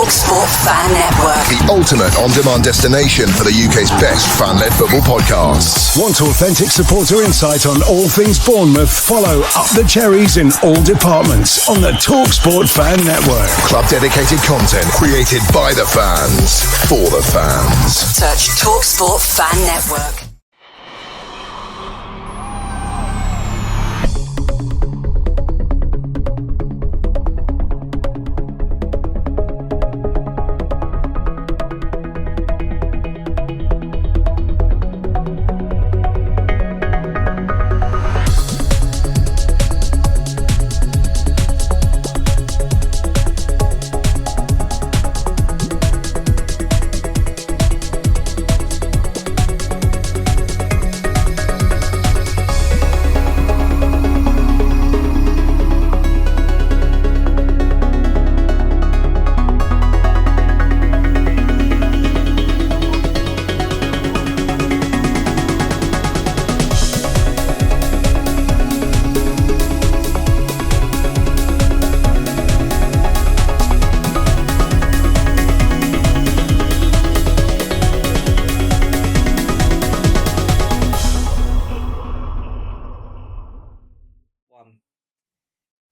Talksport Fan Network. The ultimate on-demand destination for the UK's best fan-led football podcasts. Want authentic supporter insight on all things Bournemouth? Follow Up the Cherries in all departments on the Talksport Fan Network. Club-dedicated content created by the fans, for the fans. Search Talksport Fan Network.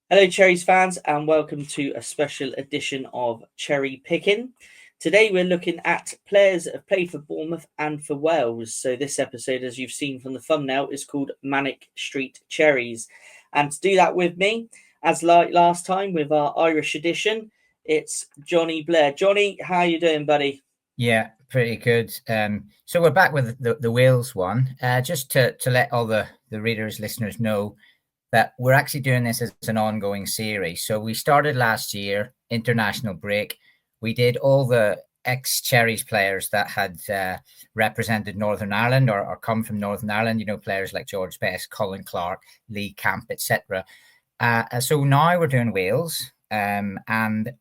Hello Cherries fans and welcome to a special edition of Cherry Picking. Today we're looking at players that have played for Bournemouth and for Wales. So this episode, as you've seen from the thumbnail, is called Manic Street Cherries. And to do that with me, as like last time with our Irish edition, it's Jonny Blair. Jonny, how are you doing, buddy? Yeah, pretty good. So we're back with the Wales one. Just to let all the readers, listeners know that we're actually doing this as an ongoing series. So we started last year, international break. We did all the ex-Cherries players that had represented Northern Ireland or come from Northern Ireland, you know, players like George Best, Colin Clark, Lee Camp, etc. So now we're doing Wales, and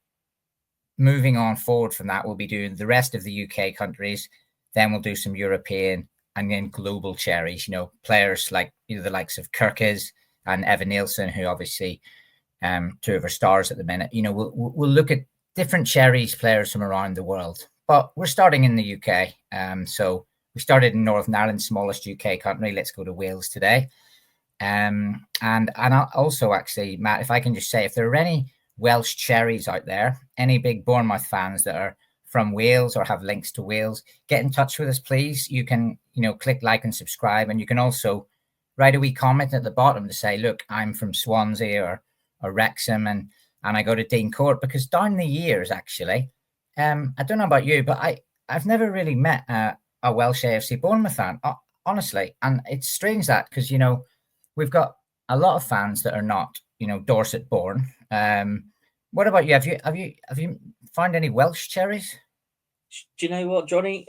moving on forward from that, we'll be doing the rest of the UK countries. Then we'll do some European and then global Cherries, you know, players like, you know, the likes of Kirkes and Evan Nielsen, who obviously two of our stars at the minute. You know, we'll look at different Cherries players from around the world. But we're starting in the UK. So we started in Northern Ireland, smallest UK country. Let's go to Wales today. And I'll also actually, Matt, if I can just say, if there are any Welsh Cherries out there, any big Bournemouth fans that are from Wales or have links to Wales, get in touch with us, please. You can, you know, click like and subscribe, and you can also write a wee comment at the bottom to say, look, I'm from Swansea or Wrexham and I go to Dean Court, because down the years, actually, I don't know about you, but I've never really met a Welsh AFC Bournemouth fan, honestly. And it's strange that, because, you know, we've got a lot of fans that are not, you know, Dorset born. What about you? Have you found any Welsh Cherries? Do you know what, Jonny?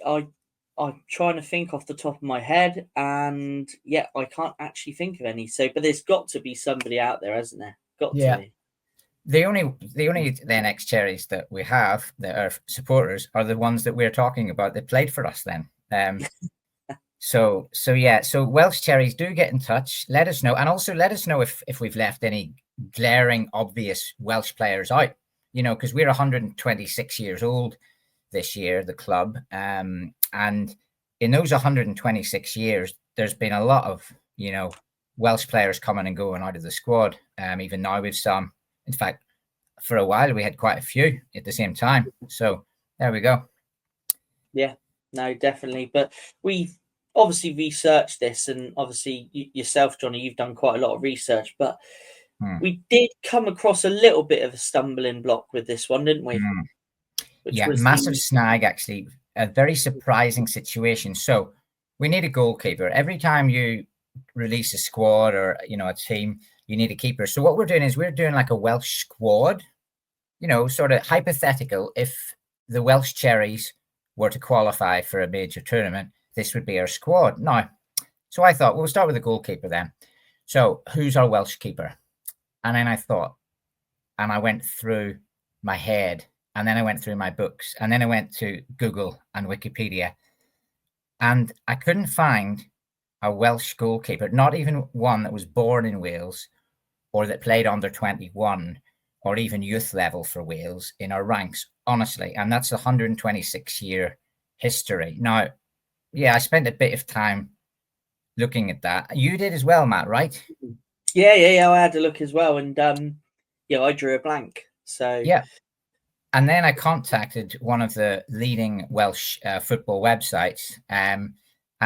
I'm trying to think off the top of my head, and yeah, I can't actually think of any. So, but there's got to be somebody out there, hasn't there? Got to be. The only then ex-Cherries that we have that are supporters are the ones that we're talking about that played for us then. So Welsh Cherries, do get in touch. Let us know, and also let us know if we've left any glaring, obvious Welsh players out. You know, because we're 126 years old this year, the club. And in those 126 years, there's been a lot of, you know, Welsh players coming and going out of the squad. Even now we've some. In fact, for a while we had quite a few at the same time. So there we go. Yeah, no, definitely. But we've obviously researched this, and obviously yourself, Jonny, you've done quite a lot of research. But we did come across a little bit of a stumbling block with this one, didn't we? Yeah, massive snag, actually. A very surprising situation. So we need a goalkeeper. Every time you release a squad or, you know, a team, you need a keeper. So what we're doing is we're doing like a Welsh squad, you know, sort of hypothetical. If the Welsh Cherries were to qualify for a major tournament, this would be our squad. Now, so I thought, we'll start with the goalkeeper then. So who's our Welsh keeper? And then I thought, and I went through my head, and then I went through my books, and then I went to Google and Wikipedia, and I couldn't find a Welsh goalkeeper, not even one that was born in Wales or that played under 21 or even youth level for Wales in our ranks, honestly. And that's a 126-year history. Now, yeah, I spent a bit of time looking at that. You did as well, Matt, right? Yeah. I had a look as well, and I drew a blank. So yeah. And then I contacted one of the leading Welsh football websites, and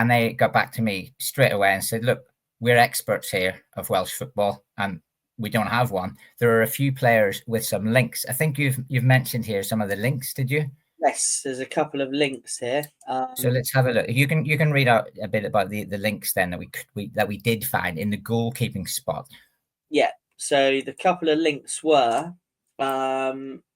they got back to me straight away and said, "Look, we're experts here of Welsh football, and we don't have one. There are a few players with some links. I think you've mentioned here some of the links. Did you?" Yes, there's a couple of links here. So let's have a look. You can read out a bit about the links then that we did find in the goalkeeping spot. Yeah. So the couple of links were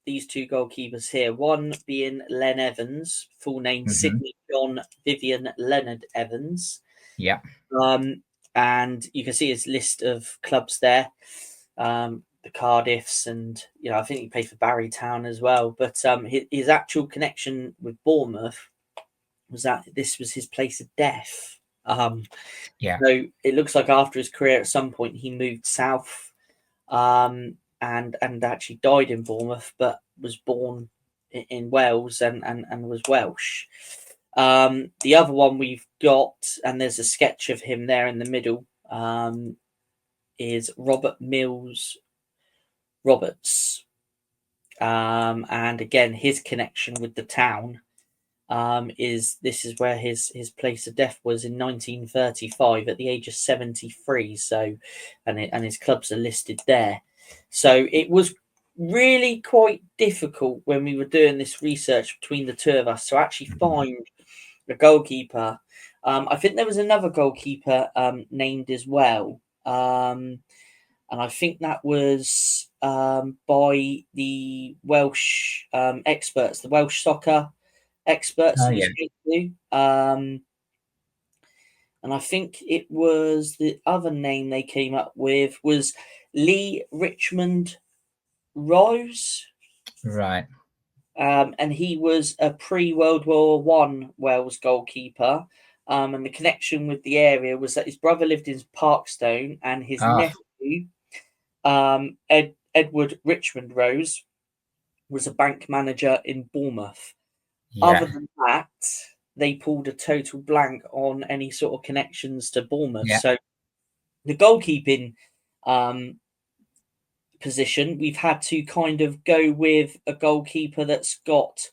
these two goalkeepers here. One being Len Evans, full name Sidney John Vivian Leonard Evans. Yeah. And you can see his list of clubs there. The Cardiffs, and I think he played for Barrytown as well. But his actual connection with Bournemouth was that this was his place of death. So it looks like after his career, at some point, he moved south, and actually died in Bournemouth, but was born in Wales and was Welsh. The other one we've got, and there's a sketch of him there in the middle, is Robert Mills Roberts, and again his connection with the town is where his place of death was in 1935 at the age of 73. So and his clubs are listed there. So it was really quite difficult when we were doing this research between the two of us to actually find a goalkeeper. I think there was another goalkeeper named as well, and I think that was by the Welsh experts, the Welsh soccer experts. And I think it was the other name they came up with was Lee Richmond Rose. Right. And he was a pre-World War One Wales goalkeeper. And the connection with the area was that his brother lived in Parkstone, and his nephew, Edward Richmond Rose, was a bank manager in Bournemouth. Yeah. Other than that, they pulled a total blank on any sort of connections to Bournemouth. Yeah. So the goalkeeping position, we've had to kind of go with a goalkeeper that's got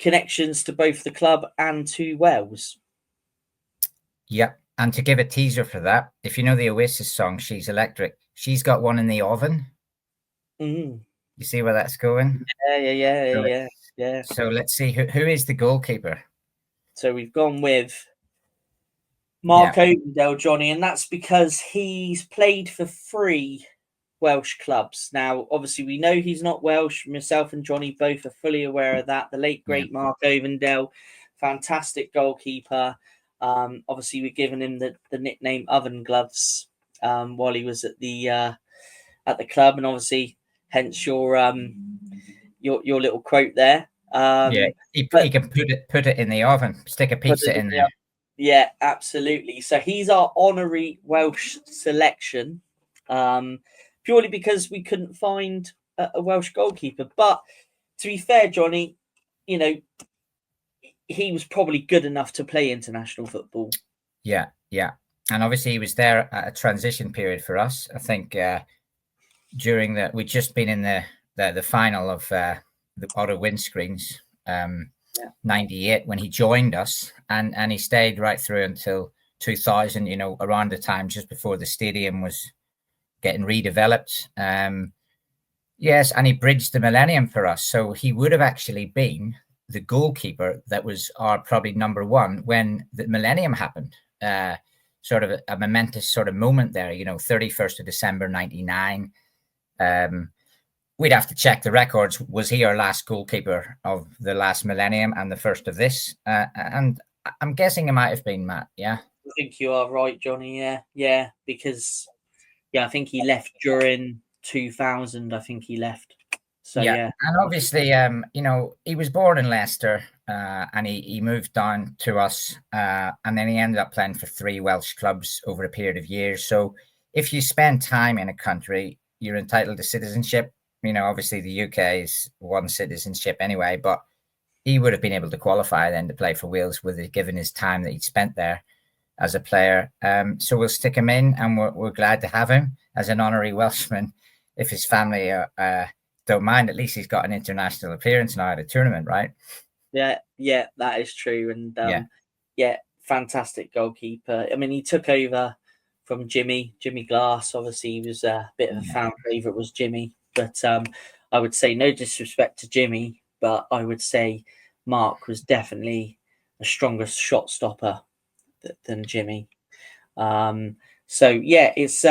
connections to both the club and to Wales. Yeah. And to give a teaser for that, if you know the Oasis song, She's Electric, she's got one in the oven. You see where that's going? Yeah. So let's see who is the goalkeeper. So we've gone with Mark Ovendale, Jonny, and that's because he's played for 3 Welsh clubs. Now, obviously, we know he's not Welsh. Myself and Jonny both are fully aware of that. The late, great Mark Ovendale, fantastic goalkeeper. Obviously, we've given him the nickname Oven Gloves while he was at the club, and obviously, hence your little quote there. He can put it in the oven, stick a pizza in there. Yeah, absolutely. So he's our honorary Welsh selection, purely because we couldn't find a Welsh goalkeeper. But to be fair, Jonny, he was probably good enough to play international football. Yeah. And obviously he was there at a transition period for us. I think during we'd just been in the final of the auto windscreens, 98 when he joined us, and he stayed right through until 2000, around the time just before the stadium was getting redeveloped. Yes, and he bridged the millennium for us. So he would have actually been the goalkeeper that was our probably number one when the millennium happened. Sort of a momentous sort of moment there, 31st of December, 99. We'd have to check the records. Was he our last goalkeeper of the last millennium and the first of this? And I'm guessing it might have been, Matt. Yeah. I think you are right, Jonny. Yeah. Because, I think he left during 2000. I think he left. So, yeah. And obviously, he was born in Leicester and he moved down to us. And then he ended up playing for 3 Welsh clubs over a period of years. So if you spend time in a country, you're entitled to citizenship. obviously the UK is one citizenship anyway, but he would have been able to qualify then to play for Wales with it, given his time that he'd spent there as a player. So we'll stick him in, and we're glad to have him as an honorary Welshman. If his family don't mind, at least he's got an international appearance now at a tournament, right? Yeah, that is true. And yeah, fantastic goalkeeper. I mean, he took over from Jimmy Glass. Obviously, he was a bit of a fan favourite, was Jimmy. But I would say, no disrespect to Jimmy, but I would say Mark was definitely a stronger shot stopper than Jimmy. So yeah, it's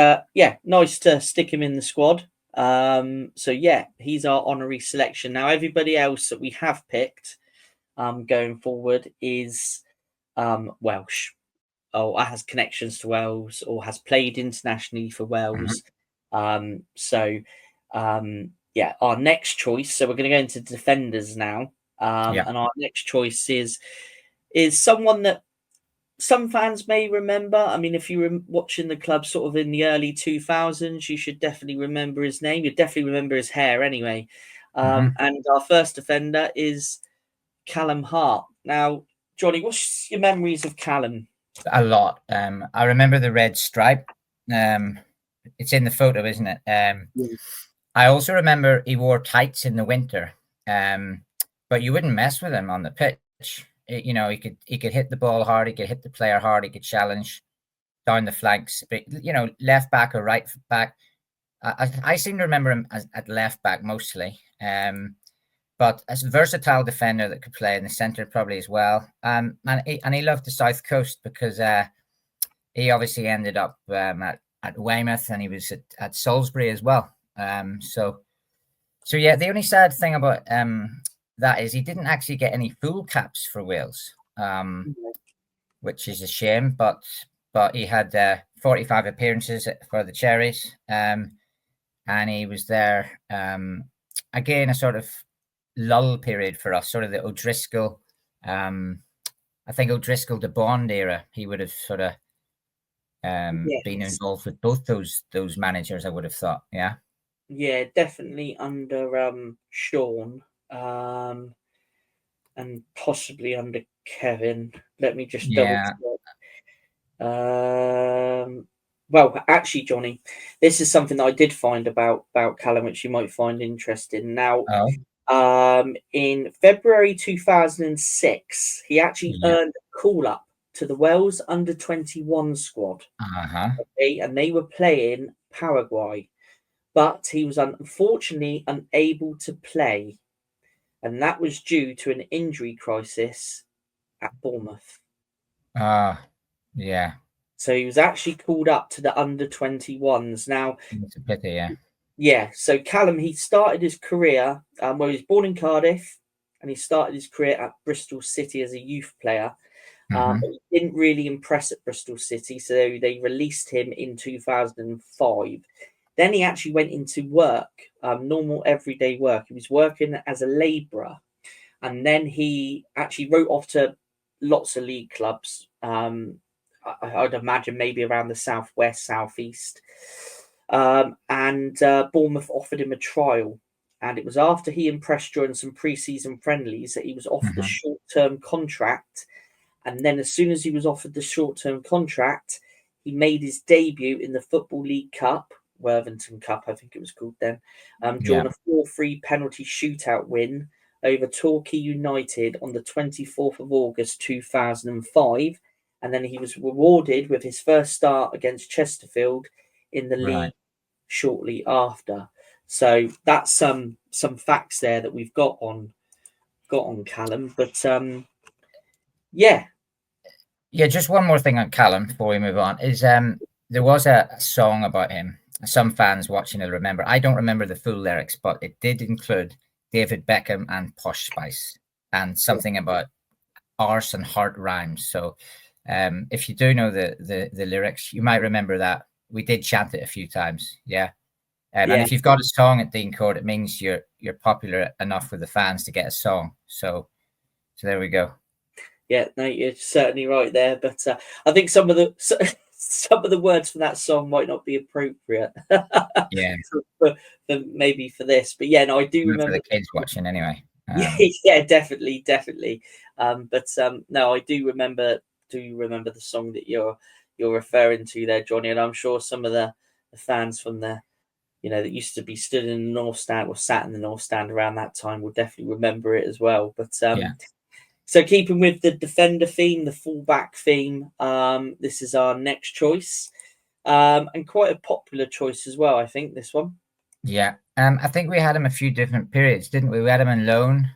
nice to stick him in the squad. So yeah, he's our honorary selection. Now everybody else that we have picked going forward is Welsh, or has connections to Wales, or has played internationally for Wales. Our next choice, so we're going to go into defenders now. And our next choice is someone that some fans may remember. I mean, if you were watching the club sort of in the early 2000s, you should definitely remember his name. You'd definitely remember his hair anyway. And our first defender is Callum Hart. Now, Johnny, what's your memories of Callum? A lot. I remember the red stripe. It's in the photo, isn't it? I also remember he wore tights in the winter, but you wouldn't mess with him on the pitch. He could hit the ball hard, he could hit the player hard, he could challenge down the flanks. But left back or right back, I seem to remember him at left back mostly. But as a versatile defender that could play in the centre probably as well. And he loved the South Coast because he obviously ended up at Weymouth, and he was at Salisbury as well. So yeah, the only sad thing about that is he didn't actually get any full caps for Wales, which is a shame. But he had 45 appearances for the Cherries, and he was there again, a sort of lull period for us, sort of the O'Driscoll. I think O'Driscoll to Bond era. He would have sort of been involved with both those managers, I would have thought. Yeah, definitely under Sean, and possibly under Kevin. Let me just double check. Well, actually, Johnny, this is something that I did find about Callum, which you might find interesting. Now, in February 2006, he actually earned a call-up to the Wales under-21 squad. Okay, and they were playing Paraguay. But he was unfortunately unable to play, and that was due to an injury crisis at Bournemouth. Yeah. So he was actually called up to the under-21s. Now, it's a pity, yeah. Yeah, so Callum, he started his career, he was born in Cardiff, and he started his career at Bristol City as a youth player. But he didn't really impress at Bristol City, so they released him in 2005. Then he actually went into work, normal everyday work. He was working as a labourer, and then he actually wrote off to lots of league clubs. I'd imagine maybe around the southwest, southeast. And Bournemouth offered him a trial, and it was after he impressed during some pre-season friendlies that he was offered a short-term contract. And then as soon as he was offered the short-term contract, he made his debut in the Football League Cup, Worthington Cup, I think it was called then, drawing a 4-3 penalty shootout win over Torquay United on the 24th of August 2005. And then he was rewarded with his first start against Chesterfield in the league shortly after. So that's some facts there that we've got on Callum. But just one more thing on Callum before we move on is there was a song about him. Some fans watching will remember. I don't remember the full lyrics, but it did include David Beckham and Posh Spice and something about arse and heart rhymes. So if you do know the lyrics, you might remember that. We did chant it a few times. And if you've got a song at Dean Court, it means you're popular enough with the fans to get a song. So there we go. Yeah, no, you're certainly right there. But I think some of the some of the words from that song might not be appropriate. Yeah, Maybe for this, but yeah, no, I do for remember the kids watching anyway. yeah, definitely. No, I do remember the song that you're referring to there, Johnny, and I'm sure some of the fans from the that used to be stood in the north stand or sat in the north stand around that time will definitely remember it as well. But Yeah. So keeping with the defender theme, the fullback theme, this is our next choice, and quite a popular choice as well. I think this one. Yeah. I think we had him a few different periods, didn't we? We had him on loan.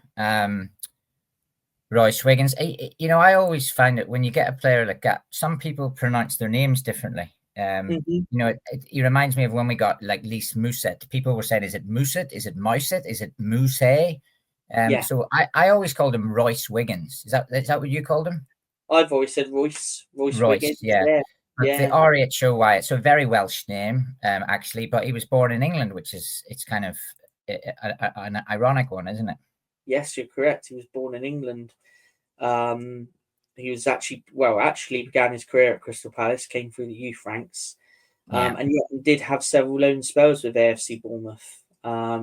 Royce Wiggins. I always find that when you get a player like that, some people pronounce their names differently. It reminds me of when we got like Lise Mousset. People were saying, is it Mousset? Is it Mouset? Is it Mousset? Yeah. So I always called him Royce Wiggins. Is that what you called him? I've always said Royce Wiggins. Yeah. Yeah. The RHOY, it's a very Welsh name, actually, but he was born in England, it's kind of an ironic one, isn't it? Yes, you're correct. He was born in England. He was actually began his career at Crystal Palace, came through the youth ranks, and yet he did have several loan spells with AFC Bournemouth.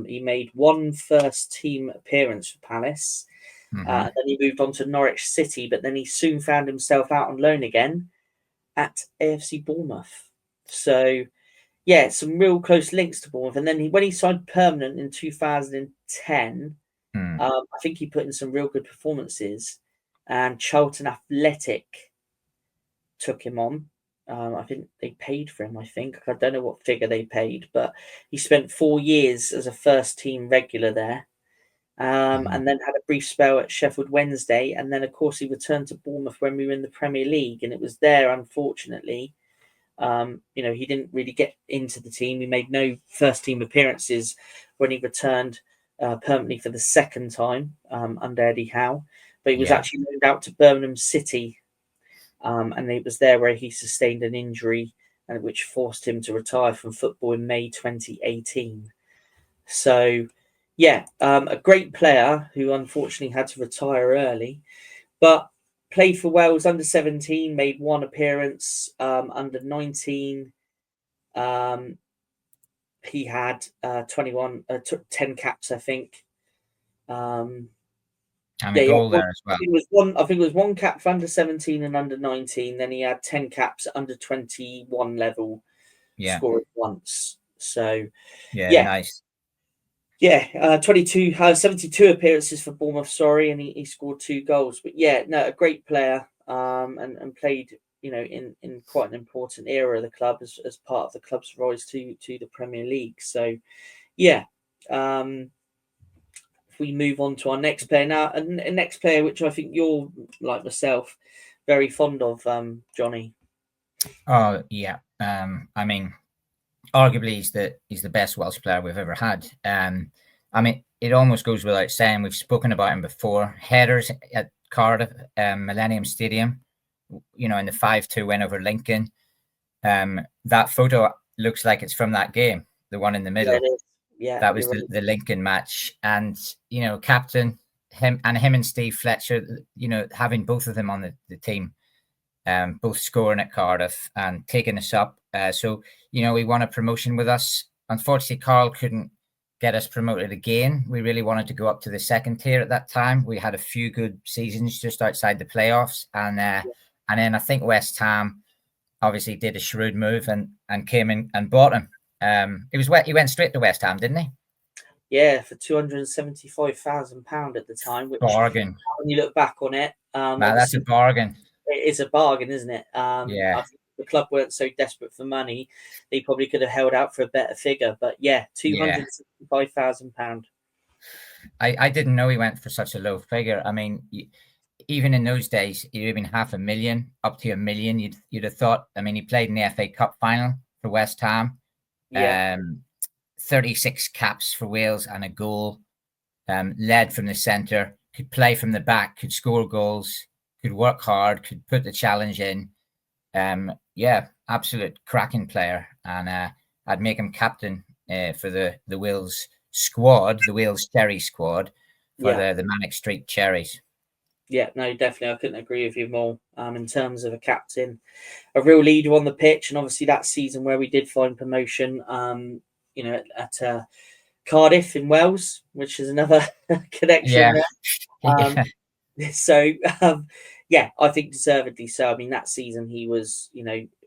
He made one first team appearance for Palace. Then he moved on to Norwich City, but then he soon found himself out on loan again at AFC Bournemouth. So, yeah, some real close links to Bournemouth. And then when he signed permanent in 2010, I think he put in some real good performances. And Charlton Athletic took him on. I think they paid for him, I don't know what figure they paid, but he spent 4 years as a first team regular there. And then had a brief spell at Sheffield Wednesday. And then, of course, he returned to Bournemouth when we were in the Premier League. And it was there, unfortunately, he didn't really get into the team. He made no first team appearances when he returned permanently for the second time under Eddie Howe. But he was actually loaned out to Birmingham City. And it was there where he sustained an injury, and which forced him to retire from football in May 2018. So, a great player who unfortunately had to retire early, but played for Wales under 17, made one appearance. Under 19, he had 10 caps, I think. And a goal there as well. I think it was one cap for under 17 and under 19. Then he had 10 caps at under 21 level, scored once. So, nice. Yeah, 72 appearances for Bournemouth, and he scored 2 goals. But a great player, and played, in quite an important era of the club as part of the club's rise to the Premier League. So, if we move on to our next player now, a next player which I think you're, like myself, very fond of, Jonny. Oh yeah, I mean, arguably he's the best Welsh player we've ever had. I mean, it almost goes without saying. We've spoken about him before. Headers at Cardiff, Millennium Stadium, in the 5-2 win over Lincoln. That photo looks like it's from that game, the one in the middle. Yeah, that was the Lincoln match, and captain him and Steve Fletcher. Having both of them on the team, both scoring at Cardiff and taking us up. So we won a promotion with us. Unfortunately, Carl couldn't get us promoted again. We really wanted to go up to the second tier at that time. We had a few good seasons just outside the playoffs, and then I think West Ham obviously did a shrewd move and came in and bought him. He went straight to West Ham, didn't he? Yeah, for £275,000 at the time, which bargain. When you look back on it, that's a bargain. It is a bargain, isn't it? I think the club weren't so desperate for money; they probably could have held out for a better figure. But £275,000. I didn't know he went for such a low figure. I mean, even in those days, he'd have been $500,000 up to $1 million. You'd have thought. I mean, he played in the FA Cup final for West Ham. 36 caps for Wales and a goal. Led from the centre, could play from the back, could score goals, could work hard, could put the challenge in. Absolute cracking player, and I'd make him captain for the Wales squad, the Wales Cherry squad, for the Manic Street Cherries. Yeah, no, definitely. I couldn't agree with you more. In terms of a captain, a real leader on the pitch, and obviously that season where we did find promotion, at Cardiff in Wales, which is another connection Yeah. there. Um, Yeah. so yeah, I think deservedly so. I mean, that season he was,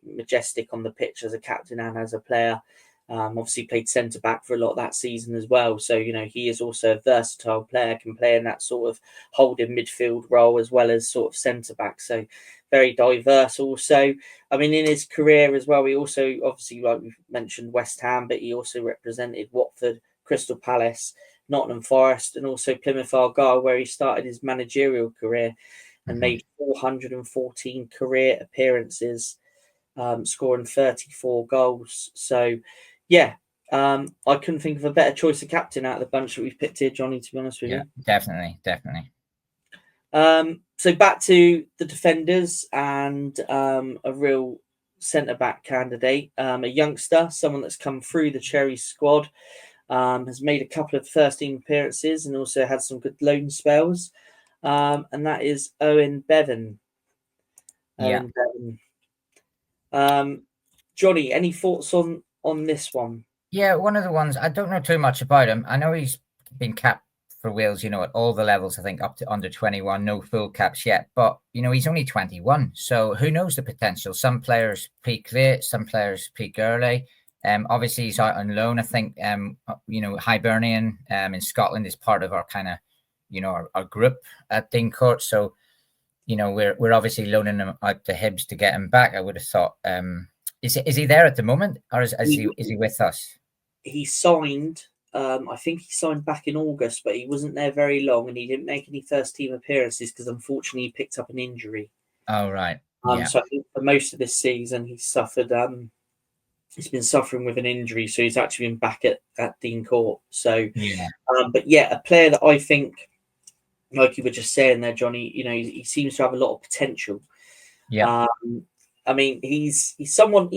majestic on the pitch as a captain and as a player. Obviously played centre back for a lot that season as well. So, he is also a versatile player, can play in that sort of holding midfield role as well as sort of centre back. So very diverse also. I mean, in his career as well, he also obviously, like we've mentioned, West Ham, but he also represented Watford, Crystal Palace, Nottingham Forest, and also Plymouth Argyle, where he started his managerial career and made 414 career appearances, scoring 34 goals. So, yeah, I couldn't think of a better choice of captain out of the bunch that we've picked here, Jonny, to be honest with Yeah, you. definitely. So back to the defenders and a real centre-back candidate, a youngster, someone that's come through the Cherries squad, has made a couple of first-team appearances and also had some good loan spells, and that is Owen Bevan. Yeah. Jonny, any thoughts on this one? Yeah, one of the ones, I don't know too much about him. I know he's been capped for Wales, at all the levels, I think up to under 21, no full caps yet. But, he's only 21. So who knows the potential? Some players peak late, some players peak early. Obviously, he's out on loan. I think, Hibernian in Scotland is part of our kind of, our group at Dincourt. So, we're obviously loaning him out to Hibs to get him back. I would have thought. Is he there at the moment, or is he with us? He signed. I think he signed back in August, but he wasn't there very long, and he didn't make any first team appearances because unfortunately he picked up an injury. Oh right, yeah. So I think for most of this season he's suffered. He's been suffering with an injury, so he's actually been back at Dean Court. So, yeah, but yeah, a player that I think, like you were just saying there, Jonny, he seems to have a lot of potential. yeah. I mean, he's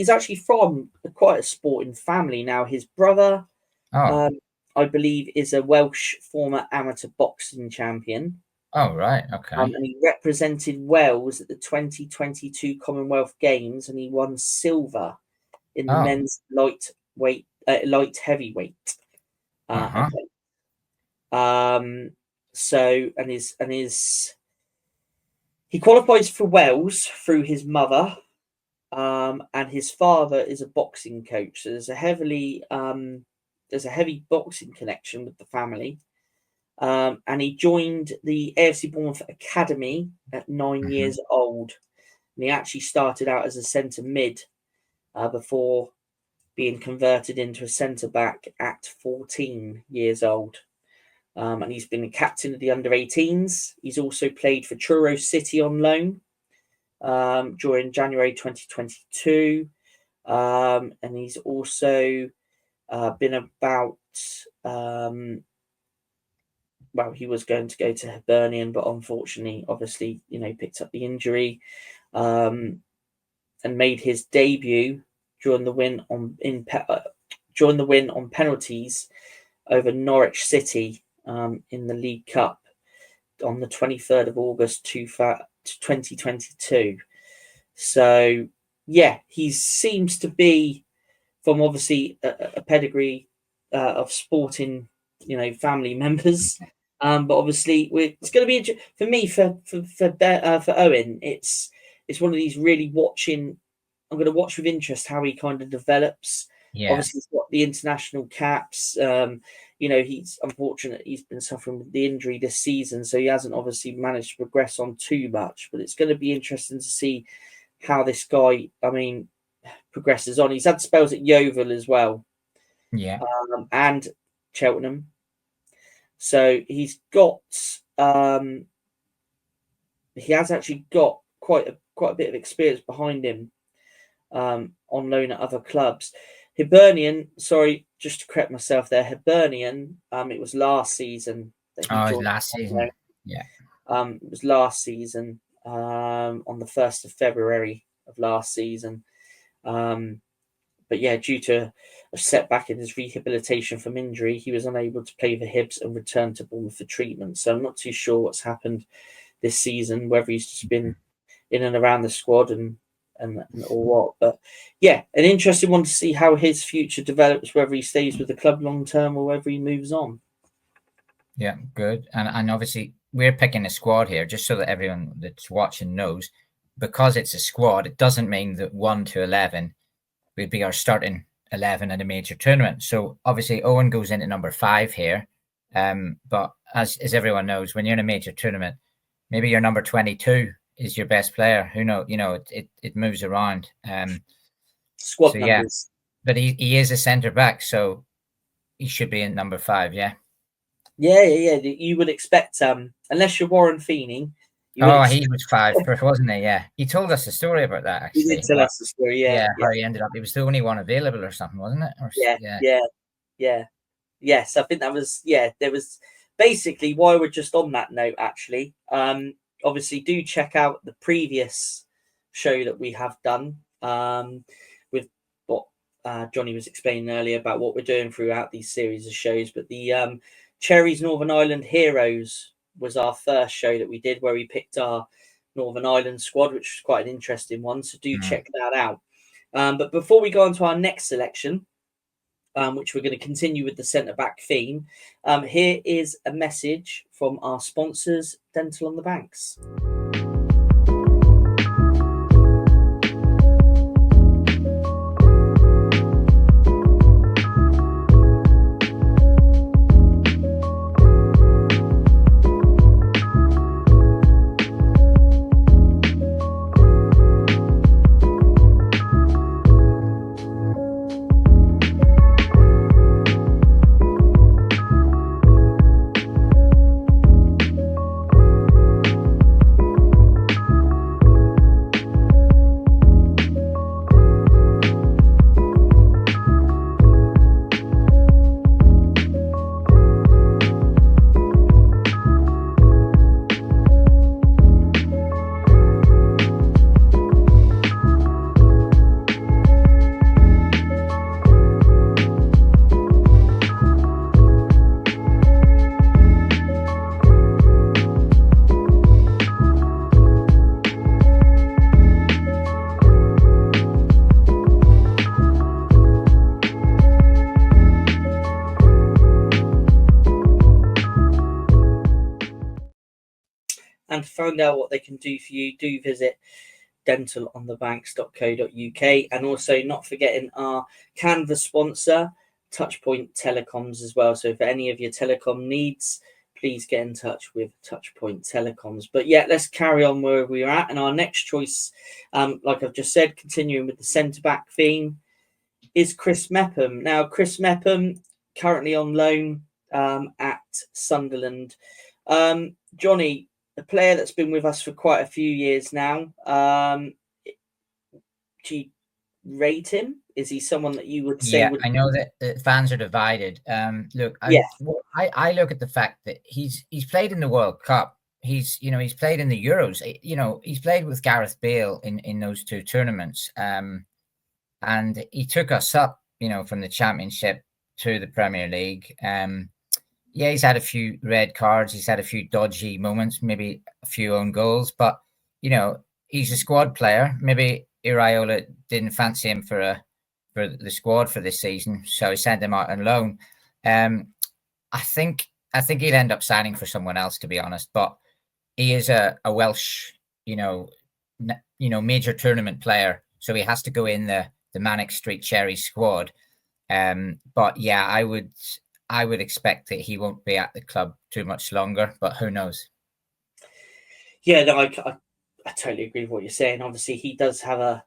actually from quite a sporting family. Now, his brother, Oh, I believe, is a Welsh former amateur boxing champion. oh right, okay. And he represented Wales at the 2022 Commonwealth Games, and he won silver in the men's light heavyweight event. He qualifies for Wales through his mother, and his father is a boxing coach. So there's a heavy boxing connection with the family. And he joined the AFC Bournemouth Academy at 9 years old. And he actually started out as a centre mid before being converted into a centre back at 14 years old. And he's been a captain of the under-18s. He's also played for Truro City on loan during January 2022. And he's also been about... he was going to go to Hibernian, but unfortunately, obviously, picked up the injury and made his debut during the win on penalties over Norwich City in the League Cup on the 23rd of August 2022. So, yeah, he seems to be from obviously a pedigree of sporting, family members. But obviously, it's going to be for me for Owen. It's one of these really watching. I'm going to watch with interest how he kind of develops. Yeah. Obviously, he's got the international caps. He's unfortunate. He's been suffering with the injury this season, so he hasn't obviously managed to progress on too much. But it's going to be interesting to see how this guy, progresses on. He's had spells at Yeovil as well, and Cheltenham. So he's got. He has actually got quite a bit of experience behind him on loan at other clubs. Hibernian, sorry, just to correct myself there. Hibernian, it was last season that he joined. Last season. Yeah. It was last season on the 1st of February of last season. But yeah, due to a setback in his rehabilitation from injury, he was unable to play for Hibs and return to Bournemouth for treatment. So I'm not too sure what's happened this season, whether he's just been in and around the squad and or what. But yeah, an interesting one to see how his future develops, whether he stays with the club long term or whether he moves on. Yeah, good. And obviously we're picking a squad here just so that everyone that's watching knows, because it's a squad, it doesn't mean that 1 to 11 would be our starting 11 in a major tournament. So obviously Owen goes into number 5 here. But as everyone knows, when you're in a major tournament, maybe your number 22 is your best player. Who knows? It moves around. Squad numbers. Yeah. But he is a centre back, so he should be in number 5. Yeah. Yeah. You would expect, unless you're Warren Feeney. He was 5, wasn't he? Yeah, he told us a story about that. Actually, he did tell us the story. Yeah, how he ended up. He was the only one available, or something, wasn't it? Yeah. Yes, I think that was. Yeah, there was basically, while we're just on that note, actually. Obviously, do check out the previous show that we have done with what Jonny was explaining earlier about what we're doing throughout these series of shows. But the Cherries Northern Ireland Heroes was our first show that we did, where we picked our Northern Ireland squad, which was quite an interesting one. So do check that out. But before we go on to our next selection, which we're going to continue with the centre-back theme, here is a message from our sponsors, Dental on the Banks. And to find out what they can do for you, do visit dentalonthebanks.co.uk, and also not forgetting our Canvas sponsor, Touchpoint Telecoms, as well. So for any of your telecom needs, please get in touch with Touchpoint Telecoms. But yeah, let's carry on where we're at. And our next choice, like I've just said, continuing with the centre-back theme, is Chris Mepham. Now, Chris Mepham, currently on loan at Sunderland. Jonny, a player that's been with us for quite a few years now. Do you rate him? Is he someone that you would say? Yeah, I know that the fans are divided. Look, I look at the fact that he's played in the World Cup. He's played in the Euros. He's played with Gareth Bale in those 2 tournaments. And he took us up, from the Championship to the Premier League. Yeah, he's had a few red cards. He's had a few dodgy moments, maybe a few own goals. But, he's a squad player. Maybe Iraola didn't fancy him for the squad for this season, so he sent him out on loan. I think he'll end up signing for someone else, to be honest. But he is a Welsh, major tournament player, so he has to go in the Manic Street Cherries squad. But yeah, I would expect that he won't be at the club too much longer, but who knows? Yeah, no, I totally agree with what you're saying. Obviously, he does have a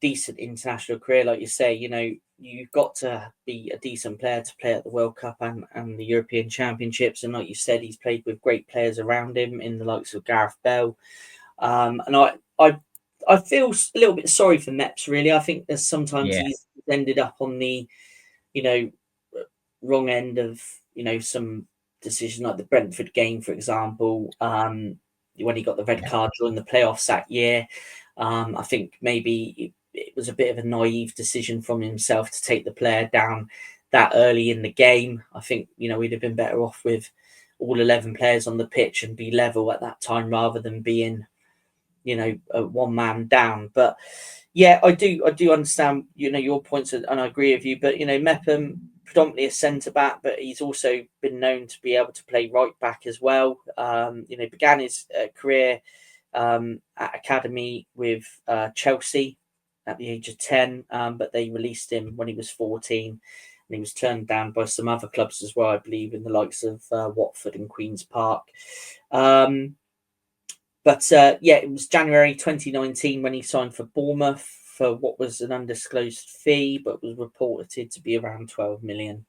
decent international career. Like you say, you've got to be a decent player to play at the World Cup and the European Championships. And like you said, he's played with great players around him in the likes of Gareth Bale. And I feel a little bit sorry for Meps, really. I think there's sometimes he's ended up on the, wrong end of, some decision, like the Brentford game, for example, when he got the red card during the playoffs that year. I think maybe it was a bit of a naive decision from himself to take the player down that early in the game. I think, we'd have been better off with all 11 players on the pitch and be level at that time rather than being, a one man down. But yeah, I do understand, your points, and I agree with you. But Mepham, predominantly a centre back, but he's also been known to be able to play right back as well. Began his career at academy with Chelsea at the age of 10, but they released him when he was 14, and he was turned down by some other clubs as well, I believe, in the likes of Watford and Queen's Park. It was January 2019 when he signed for Bournemouth for what was an undisclosed fee, but was reported to be around 12 million.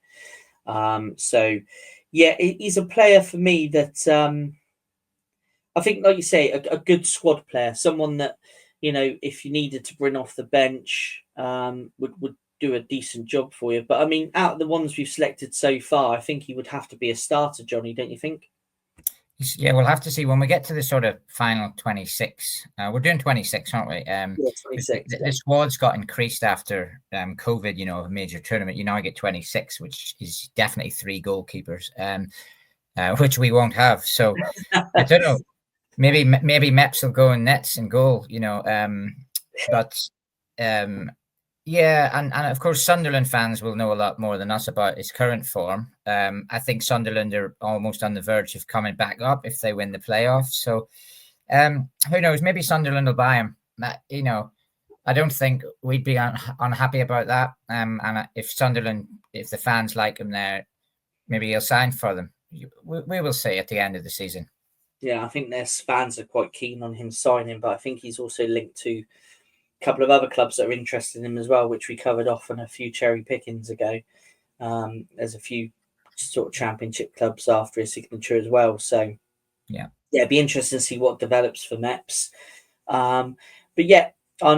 He's a player for me that I think, like you say, a good squad player, someone that, if you needed to bring off the bench, would do a decent job for you. But I mean, out of the ones we've selected so far, I think he would have to be a starter, Jonny, don't you think? Yeah, we'll have to see when we get to the sort of final 26. We're doing 26, aren't we? 26. The squad's got increased after COVID, a major tournament. You now get 26, which is definitely 3 goalkeepers, which we won't have. So I don't know. Maybe Meps will go in nets and goal, and of course Sunderland fans will know a lot more than us about his current form. I think Sunderland are almost on the verge of coming back up if they win the playoffs. So who knows? Maybe Sunderland will buy him. I don't think we'd be unhappy about that. And if the fans like him there, maybe he'll sign for them. We will see at the end of the season. Yeah, I think their fans are quite keen on him signing, but I think he's also linked to a couple of other clubs that are interested in him as well, which we covered off on a few cherry pickings ago. There's a few sort of championship clubs after his signature as well. So yeah, it'd be interesting to see what develops for Meps. Our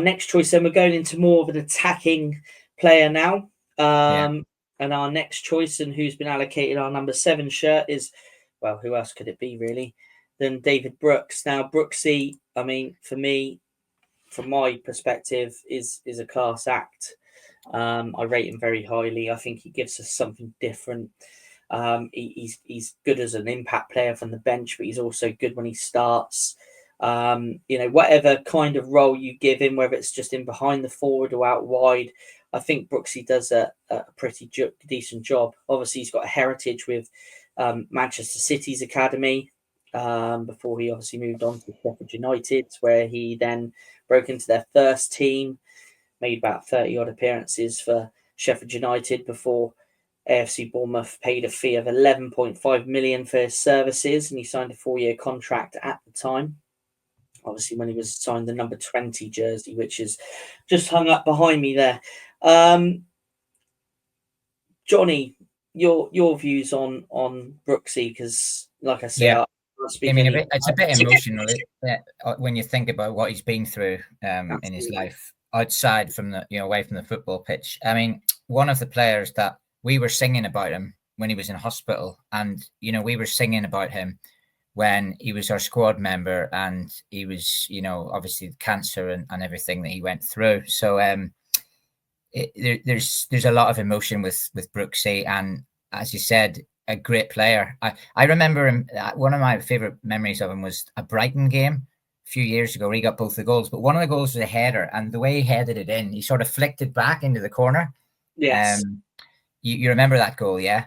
next choice, then we're going into more of an attacking player now. And our next choice, and who's been allocated our number 7 shirt, is, well, who else could it be really than David Brooks? Now, Brooksy, I mean, for me, from my perspective, is a class act. I rate him very highly. I think he gives us something different. He's good as an impact player from the bench, but he's also good when he starts. Whatever kind of role you give him, whether it's just in behind the forward or out wide, I think Brooksy does a pretty decent job. Obviously, he's got a heritage with Manchester City's academy before he obviously moved on to Sheffield United, where he then broke into their first team, made about 30-odd appearances for Sheffield United before AFC Bournemouth paid a fee of 11.5 million for his services, and he signed a 4-year contract at the time. Obviously, when he was signed the number 20 jersey, which is just hung up behind me there. Johnny, your views on Brooksy, because like I say, it's a bit emotional when you think about what he's been through in his life outside from away from the football pitch. I mean, one of the players that we were singing about him when he was in hospital, and we were singing about him when he was our squad member, and he was obviously cancer and everything that he went through. So there's a lot of emotion with Brooksy, and as you said, a great player. I remember him. One of my favorite memories of him was a Brighton game a few years ago where he got both the goals, but one of the goals was a header, and the way he headed it in, he sort of flicked it back into the corner. Yes. You remember that goal, yeah?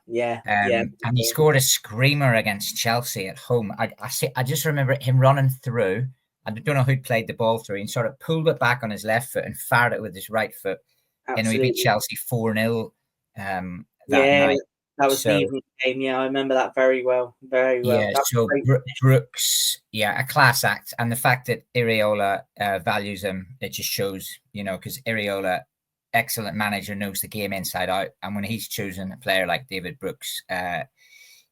Yeah. And he scored a screamer against Chelsea at home. I just remember him running through. I don't know who'd played the ball through, and sort of pulled it back on his left foot and fired it with his right foot. Absolutely. And we beat Chelsea 4-0 that night. That was the evening game. Yeah, I remember that very well. Very well. Yeah, so Brooks, a class act. And the fact that Iriola values him, it just shows, because Iriola, excellent manager, knows the game inside out. And when he's choosing a player like David Brooks,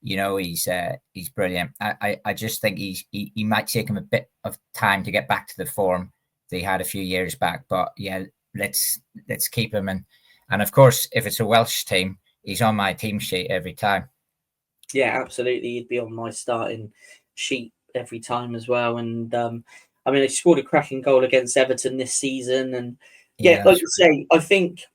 he's brilliant. I just think he might take him a bit of time to get back to the form that he had a few years back. But yeah, let's keep him. And of course, if it's a Welsh team, he's on my team sheet every time. Yeah, absolutely. He'd be on my starting sheet every time as well. And he scored a cracking goal against Everton this season. And like you say, I think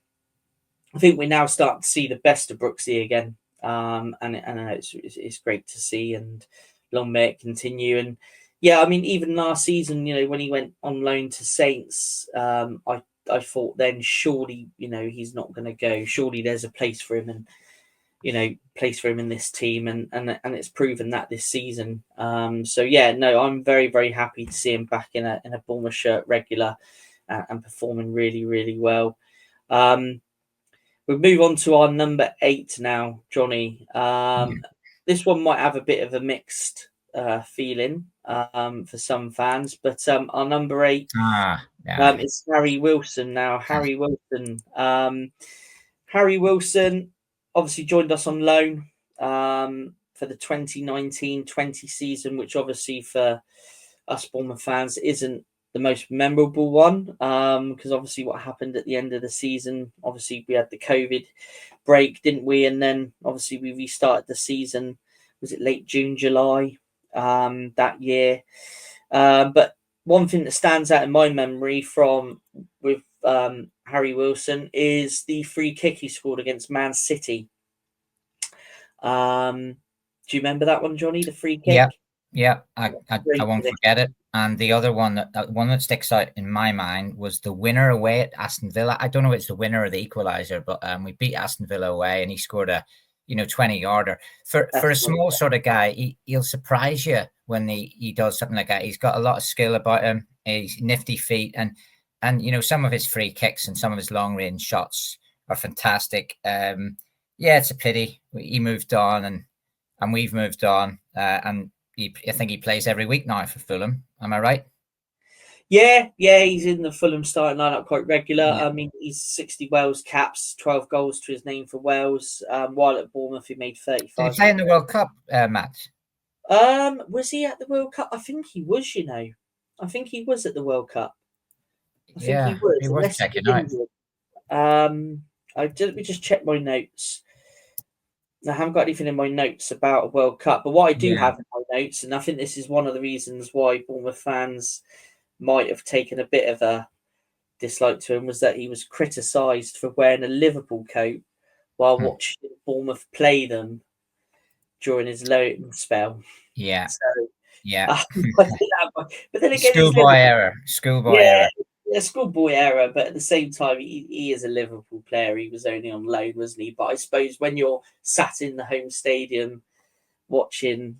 we're now starting to see the best of Brooksy again. And it's great to see, and long may it continue. And yeah, I mean, even last season, when he went on loan to Saints, I thought then surely, he's not going to go. Surely there's a place for him, and place for him in this team, and it's proven that this season. So yeah, no, I'm very, very happy to see him back in a Bournemouth shirt regular, and performing really, really well. We'll move on to our number 8 now, Jonny. This one might have a bit of a mixed feeling for some fans, but our number 8 is Harry Wilson. Now, Harry Wilson obviously joined us on loan for the 2019-20 season, which obviously for us Bournemouth fans isn't the most memorable one, because obviously what happened at the end of the season, obviously we had the COVID break, didn't we? And then obviously we restarted the season, was it late June, July that year? But one thing that stands out in my memory with Harry Wilson is the free kick he scored against Man City. Do you remember that one, Jonny? The free kick? Yeah, I won't forget it. And the other one, that sticks out in my mind, was the winner away at Aston Villa. I don't know if it's the winner or the equaliser, but we beat Aston Villa away, and he scored a 20-yarder. For a small sort of guy, he'll surprise you when he does something like that. He's got a lot of skill about him. He's nifty feet, and some of his free kicks and some of his long range shots are fantastic. Yeah, it's a pity he moved on, and we've moved on, and I think he plays every week now for Fulham. Am I right? Yeah, he's in the Fulham starting lineup quite regular. Yeah. I mean, he's 60 Wales caps, 12 goals to his name for Wales. While at Bournemouth, he made 35. Did he play in the World Cup match? Was he at the World Cup? I think he was. I think he was at the World Cup. I think he was. He was checking out. Let me just check my notes. I haven't got anything in my notes about a World Cup, but what I do have in my notes, and I think this is one of the reasons why Bournemouth fans might have taken a bit of a dislike to him, was that he was criticised for wearing a Liverpool coat while watching Bournemouth play them during his loan spell. Yeah. So, yeah. But then again, schoolboy error. Yeah, schoolboy error, but at the same time, he is a Liverpool player. He was only on loan, wasn't he? But I suppose when you're sat in the home stadium watching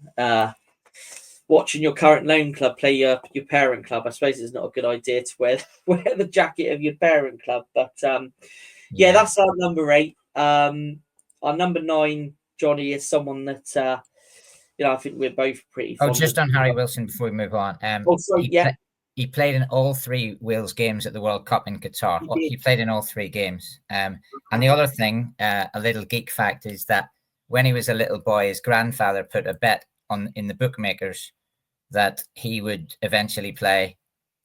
your current loan club play your parent club, I suppose it's not a good idea to wear the jacket of your parent club. But that's our number 8. Our number 9, Jonny, is someone that I think we're both pretty fond just on Harry Wilson before we move on. He played in all 3 Wales games at the World Cup in Qatar. He played in all 3 games. And the other thing, a little geek fact, is that when he was a little boy, his grandfather put a bet in the bookmakers that he would eventually play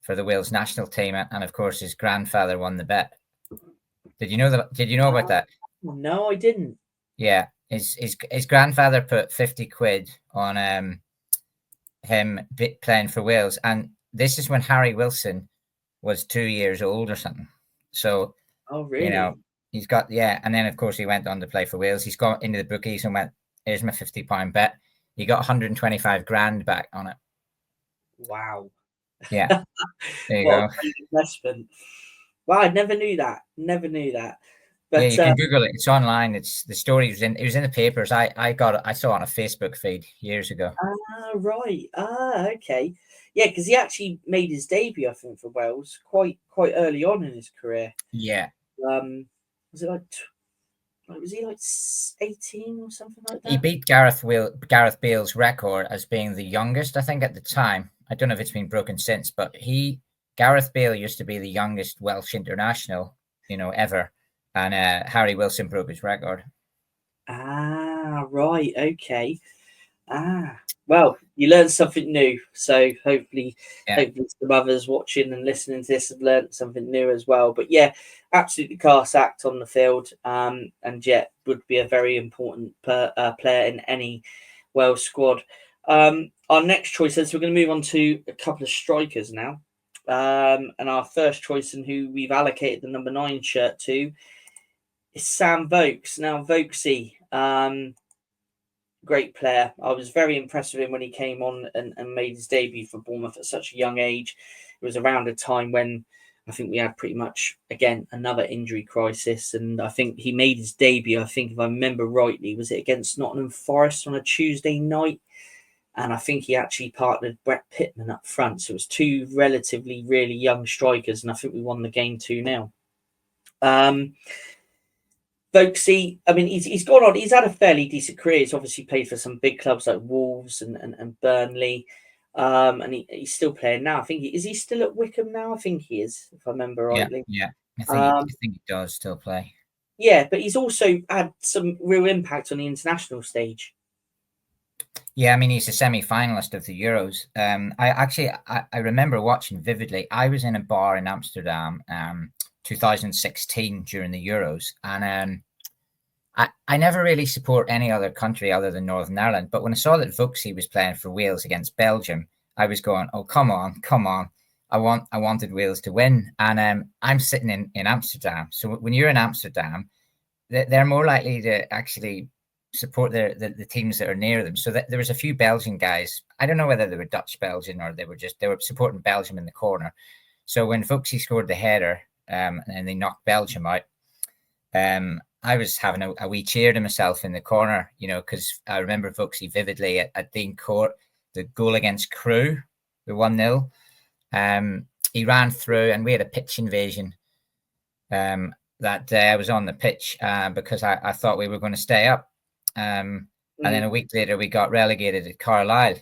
for the Wales national team. And of course, his grandfather won the bet. Did you know that? Did you know about that? No, I didn't. Yeah. His grandfather put 50 quid on him playing for Wales. And this is when Harry Wilson was 2 years old or something. So, oh really? He's got and then of course he went on to play for Wales. He's got into the bookies and went, "Here's my £50 bet." He got 125 grand back on it. Wow. Yeah. There you go. Investment. Wow, I never knew that. But, you can Google it. It's online. It's the story was it was in the papers. I saw it on a Facebook feed years ago. Right. Okay. Yeah, because he actually made his debut, I think, for Wales quite early on in his career. Yeah. Was he like 18 or something like that? He beat Gareth Bale's record as being the youngest, I think, at the time. I don't know if it's been broken since, but Gareth Bale used to be the youngest Welsh international, ever. And Harry Wilson broke his record. Right. Okay. Well, you learned something new. So hopefully some others watching and listening to this have learned something new as well. But yeah, absolutely class act on the field. And yet would be a very important player in any Welsh squad. Our next choice is we're going to move on to a couple of strikers now. And our first choice, and who we've allocated the number 9 shirt to, is Sam Vokes. Now, Vokesy, great player. I was very impressed with him when he came on and made his debut for Bournemouth at such a young age. It was around a time when I think we had pretty much, again, another injury crisis. And I think he made his debut, I think, if I remember rightly, was it against Nottingham Forest on a Tuesday night? And I think he actually partnered Brett Pittman up front. So it was two relatively, really young strikers. And I think we won the game 2-0. Vokesy, I mean, he's gone on. He's had a fairly decent career. He's obviously played for some big clubs like Wolves and Burnley. And he's still playing now. I think is he still at Wickham now? I think he is, if I remember rightly. Yeah. I think he does still play. Yeah, but he's also had some real impact on the international stage. Yeah, I mean, he's a semi-finalist of the Euros. I remember watching vividly. I was in a bar in Amsterdam, 2016 during the Euros, and I never really support any other country other than Northern Ireland. But when I saw that Vokesy was playing for Wales against Belgium, I was going, "Oh, come on! I wanted Wales to win." And I'm sitting in Amsterdam. So when you're in Amsterdam, they're more likely to actually support the teams that are near them. So there was a few Belgian guys. I don't know whether they were Dutch Belgian or they were supporting Belgium in the corner. So when Vokesy scored the header and they knocked Belgium out, I was having a wee cheer to myself in the corner, because I remember Vokesy vividly at Dean Court, the goal against Crewe, the 1-0. He ran through and we had a pitch invasion that day. I was on the pitch because I thought we were going to stay up. And then a week later, we got relegated at Carlisle.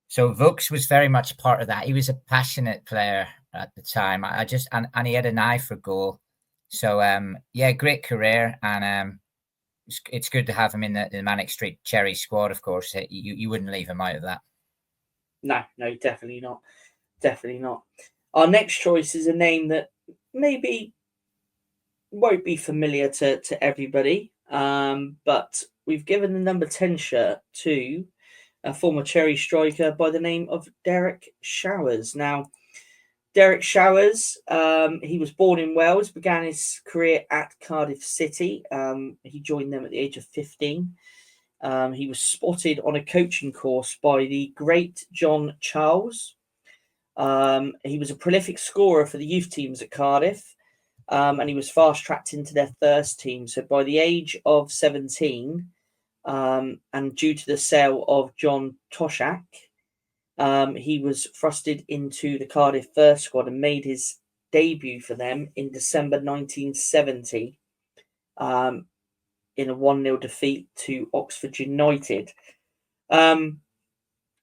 So Vokes was very much part of that. He was a passionate player at the time. And he had an eye for goal. So great career, and it's good to have him in the Manic Street Cherries squad. Of course, you wouldn't leave him out of that. No, definitely not. Our next choice is a name that maybe won't be familiar to everybody. But we've given the number 10 shirt to a former Cherry striker by the name of Derek Showers. Now, Derek Showers, he was born in Wales, began his career at Cardiff City. He joined them at the age of 15. He was spotted on a coaching course by the great John Charles. He was a prolific scorer for the youth teams at Cardiff. And he was fast-tracked into their first team. So by the age of 17, and due to the sale of John Toshak, he was thrusted into the Cardiff first squad and made his debut for them in December 1970 in a 1-0 defeat to Oxford United.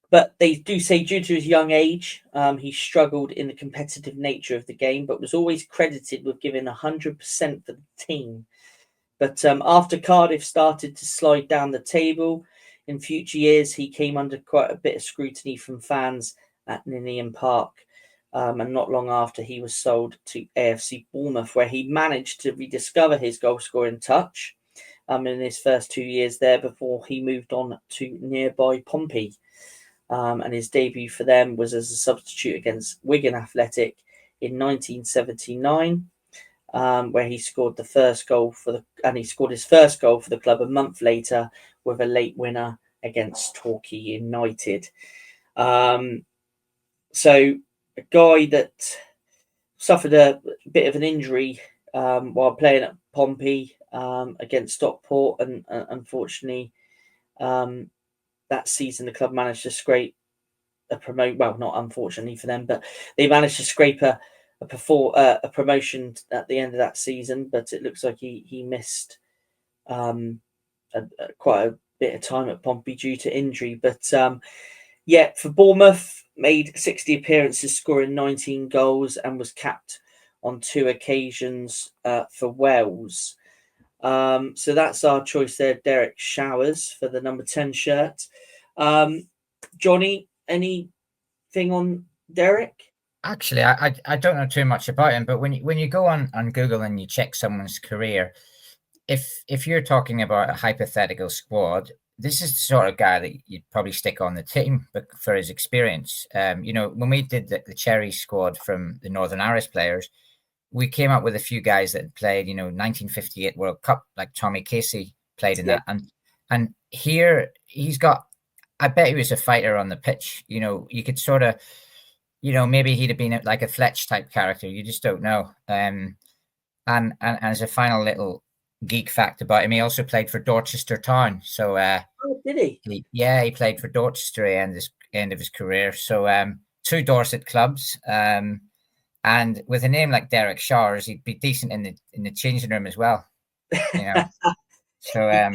But they do say due to his young age, he struggled in the competitive nature of the game, but was always credited with giving 100% for the team. But after Cardiff started to slide down the table in future years, he came under quite a bit of scrutiny from fans at Ninian Park. And not long after, he was sold to AFC Bournemouth, where he managed to rediscover his goal-scoring touch in his first 2 years there before he moved on to nearby Pompey. And his debut for them was as a substitute against Wigan Athletic in 1979, where he scored his first goal for the club a month later with a late winner against Torquay United. So a guy that suffered a bit of an injury while playing at Pompey against Stockport, and unfortunately, that season the club managed to scrape a promote. Well, not unfortunately for them, but they managed to scrape a promotion at the end of that season. But it looks like he missed quite a bit of time at Pompey due to injury. But for Bournemouth, made 60 appearances, scoring 19 goals, and was capped on 2 occasions for Wales. So that's our choice there, Derek Showers, for the number 10 shirt. Jonny, anything on Derek? Actually, I don't know too much about him, but when you go on Google and you check someone's career, if you're talking about a hypothetical squad, this is the sort of guy that you'd probably stick on the team for his experience. When we did the Cherry squad from the Northern Irish players, we came up with a few guys that played, 1958 World Cup, like Tommy Casey played in that. And here he's got. I bet he was a fighter on the pitch. You could sort of, maybe he'd have been like a Fletch type character. You just don't know. And as a final little geek fact about him, he also played for Dorchester Town. So Oh, did he? he played for Dorchester at the end of his career. So 2 Dorset clubs. And with a name like Derek Shawers, he'd be decent in the changing room as well. So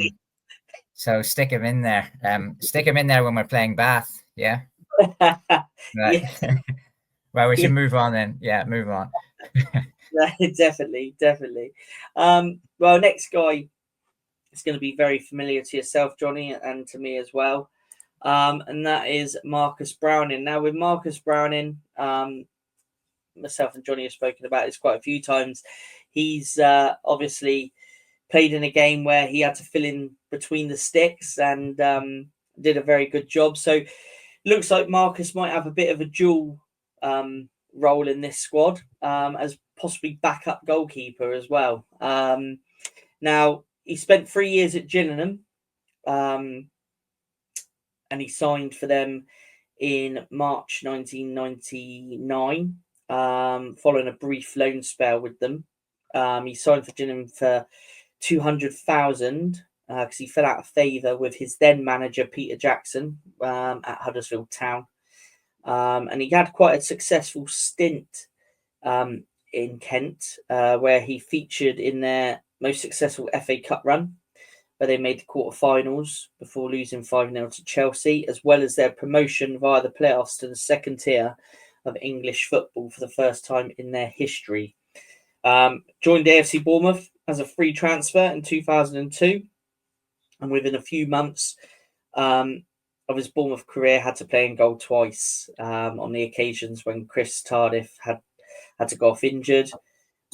so stick him in there. Stick him in there when we're playing Bath. Yeah. Right. Yeah. Well, we should move on then. Yeah, move on. Definitely. Well, next guy is going to be very familiar to yourself, Jonny, and to me as well. And that is Marcus Browning. Now, with Marcus Browning, myself and Jonny have spoken about this quite a few times. He's obviously played in a game where he had to fill in between the sticks and did a very good job. So looks like Marcus might have a bit of a dual role in this squad as possibly backup goalkeeper as well. Now, he spent 3 years at Gillingham and he signed for them in March 1999 following a brief loan spell with them. He signed for Gillingham for 200,000 because he fell out of favour with his then manager Peter Jackson at Huddersfield Town. And he had quite a successful stint in Kent, where he featured in their most successful FA Cup run, where they made the quarterfinals before losing 5-0 to Chelsea, as well as their promotion via the playoffs to the second tier of English football for the first time in their history. Joined AFC Bournemouth as a free transfer in 2002, and within a few months of his Bournemouth career, had to play in goal twice on the occasions when Chris Tardif had to go off injured.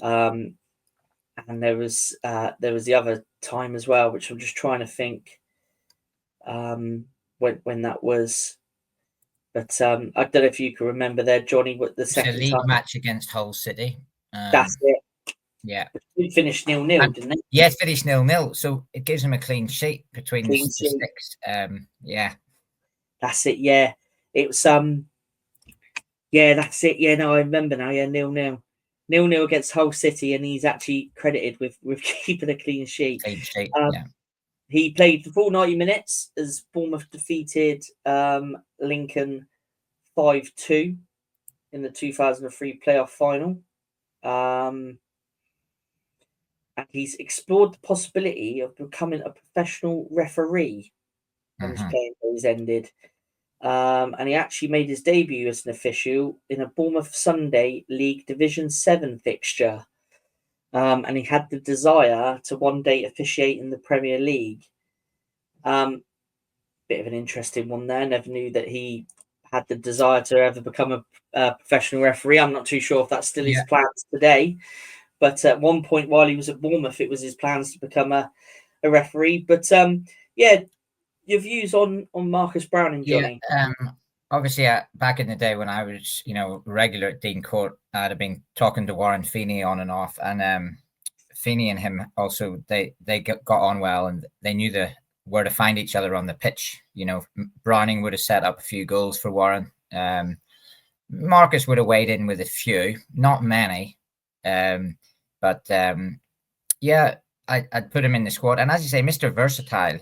And there was the other time as well, which I'm just trying to think when that was. But I don't know if you can remember there, Jonny, what the second It's a league time. match against Hull City. That's it. Yeah. It finished 0-0, didn't it? Yeah, it finished 0-0. So it gives him a clean sheet between the sticks. Yeah. That's it. Yeah. It was yeah, that's it. Yeah, no, I remember now. Yeah, 0-0. 0-0 against Hull City, and he's actually credited with keeping a clean sheet. Clean sheet, yeah. He played the full 90 minutes as Bournemouth defeated Lincoln 5-2 in the 2003 playoff final. And he's explored the possibility of becoming a professional referee when his playing days ended. And he actually made his debut as an official in a Bournemouth Sunday League Division 7 fixture. And he had the desire to one day officiate in the Premier League. Bit of an interesting one there. Never knew that he had the desire to ever become a professional referee. I'm not too sure if that's still his plans today. But at one point while he was at Bournemouth, it was his plans to become a referee. But yeah, your views on Marcus Browning, Jonny? Yeah, obviously, back in the day when I was, regular at Dean Court, I'd have been talking to Warren Feeney on and off, and Feeney and him also they got on well, and they knew where to find each other on the pitch. Browning would have set up a few goals for Warren. Marcus would have weighed in with a few, not many, but yeah. I'd put him in the squad, and as you say, Mr. Versatile.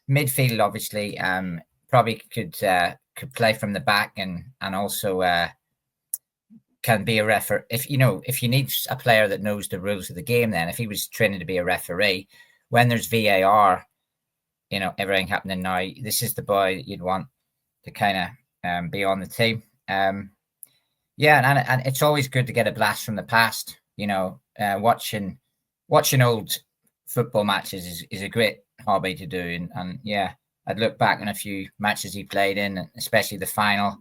Midfield, obviously, probably could play from the back, and also can be a referee. If you need a player that knows the rules of the game, then if he was training to be a referee, when there's VAR, everything happening now, this is the boy you'd want to kind of be on the team. Yeah, and it's always good to get a blast from the past. Watching old football matches is a great hobby to do, and yeah, I'd look back on a few matches he played in, especially the final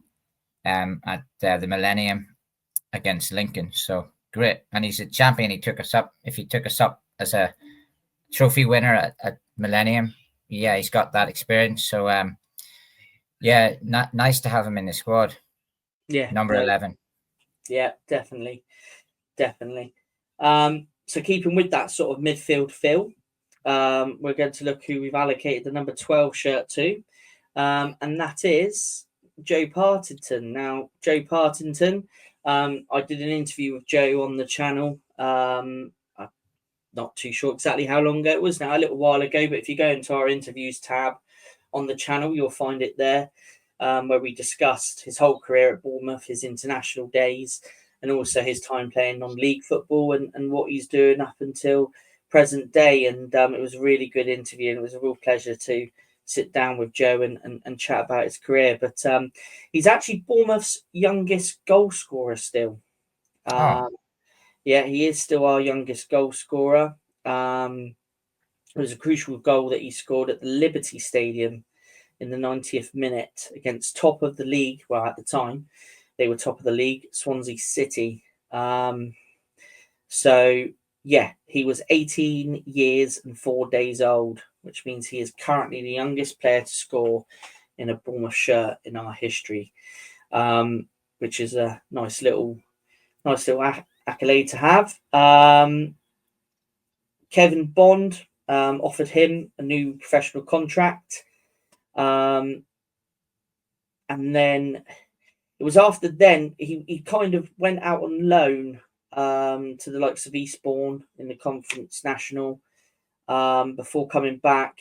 at the Millennium against Lincoln. So great, and he's a champion. He took us up. If he took us up as a trophy winner at Millennium, yeah, he's got that experience. So yeah, nice to have him in the squad. Yeah, number 11. Yeah, definitely. So keeping with that sort of midfield feel, we're going to look who we've allocated the number 12 shirt to, and that is Joe Partington. Now, Joe Partington, I did an interview with Joe on the channel. I'm not too sure exactly how long ago it was now, a little while ago, but if you go into our interviews tab on the channel, you'll find it there, where we discussed his whole career at Bournemouth, his international days, and also his time playing non-league football and what he's doing up until present day. And it was a really good interview, and it was a real pleasure to sit down with Joe and chat about his career. But he's actually Bournemouth's youngest goal scorer still. Yeah, he is still our youngest goal scorer. It was a crucial goal that he scored at the Liberty Stadium in the 90th minute against top of the league. Well, at the time, they were top of the league, Swansea City. So, yeah, he was 18 years and 4 days old, which means he is currently the youngest player to score in a Bournemouth shirt in our history, which is a nice little accolade to have. Kevin Bond offered him a new professional contract. And then it was after then he kind of went out on loan to the likes of Eastbourne in the Conference National before coming back.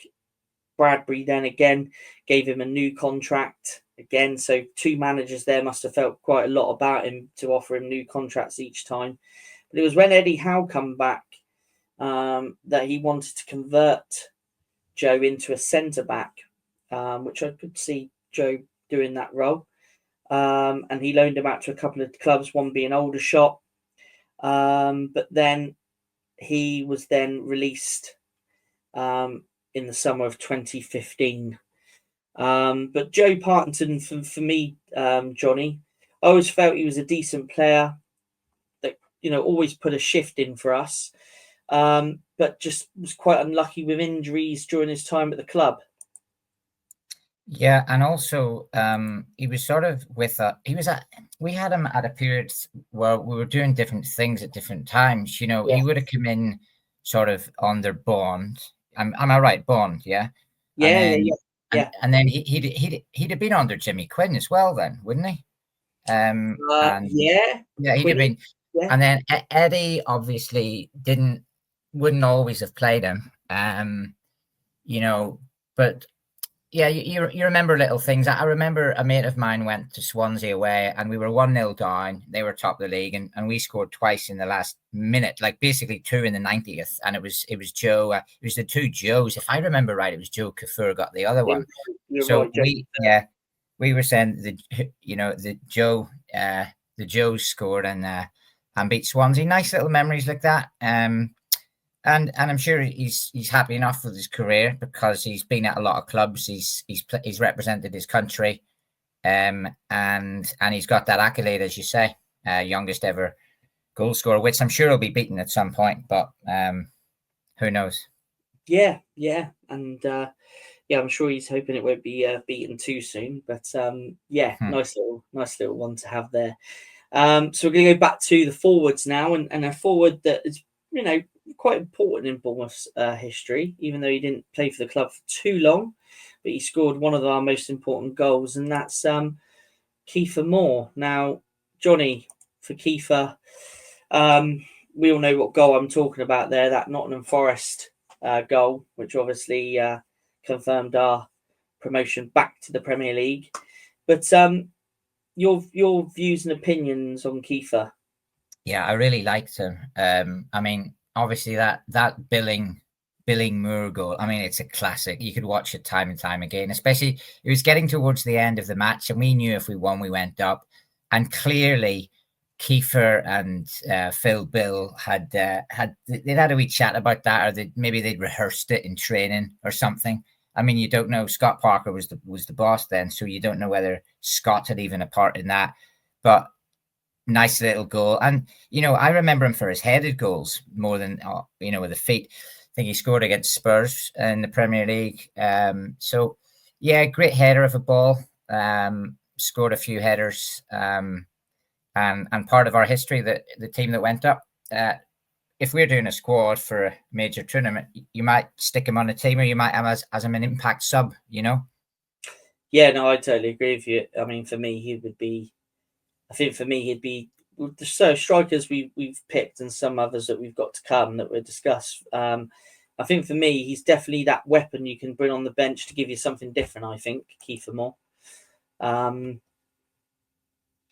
Bradbury then again gave him a new contract again. So two managers there must have felt quite a lot about him to offer him new contracts each time. But it was when Eddie Howe come back that he wanted to convert Joe into a centre-back, which I could see Joe doing that role. And he loaned him out to a couple of clubs, one being Aldershot. But then he was then released in the summer of 2015. But Joe Partington, for me, Jonny, I always felt he was a decent player that, always put a shift in for us, but just was quite unlucky with injuries during his time at the club. Yeah, and also he was sort of we had him at a period where we were doing different things at different times. He would have come in sort of under Bond. Am I right, Bond? Yeah. Yeah. And then he'd have been under Jimmy Quinn as well, then, wouldn't he? Yeah, he'd have been. Yeah. And then Eddie obviously wouldn't always have played him. But yeah, you remember little things. I remember a mate of mine went to Swansea away, and we were 1-0 down. They were top of the league, and we scored twice in the last minute, like basically two in the 90th. And it was Joe. It was the two Joes, if I remember right. It was Joe Kafur got the other one. So right, we were saying the Joes scored and beat Swansea. Nice little memories like that. And I'm sure he's happy enough with his career because he's been at a lot of clubs. He's represented his country, and he's got that accolade, as you say, youngest ever goal scorer, which I'm sure he'll be beaten at some point. But who knows? Yeah, and I'm sure he's hoping it won't be beaten too soon. But nice little one to have there. So we're going to go back to the forwards now, and a forward that is quite important in Bournemouth's history, even though he didn't play for the club for too long, but he scored one of our most important goals, and that's Kiefer Moore. Now, Jonny, for Kiefer, we all know what goal I'm talking about there, that Nottingham Forest goal, which obviously confirmed our promotion back to the Premier League. But your views and opinions on Kiefer? Yeah, I really liked him. I mean, obviously that Billing Moore goal, I mean, it's a classic. You could watch it time and time again, especially it was getting towards the end of the match, and we knew if we won, we went up. And clearly Kiefer and Phil Bill they'd had a wee chat about that, or maybe they'd rehearsed it in training or something. I mean, you don't know. Scott Parker was the boss then, so you don't know whether Scott had even a part in that. But nice little goal. And, I remember him for his headed goals more than, with the feet. I think he scored against Spurs in the Premier League. So, yeah, great header of a ball. Scored a few headers. And part of our history, the team that went up. if we're doing a squad for a major tournament, you might stick him on a team, or you might have as an impact sub. Yeah, no, I totally agree with you. I mean, for me, he would be. I think for me, he'd be. So strikers we've picked, and some others that we've got to come that we'll discuss. I think for me, he's definitely that weapon you can bring on the bench to give you something different. I think Kiefer Moore.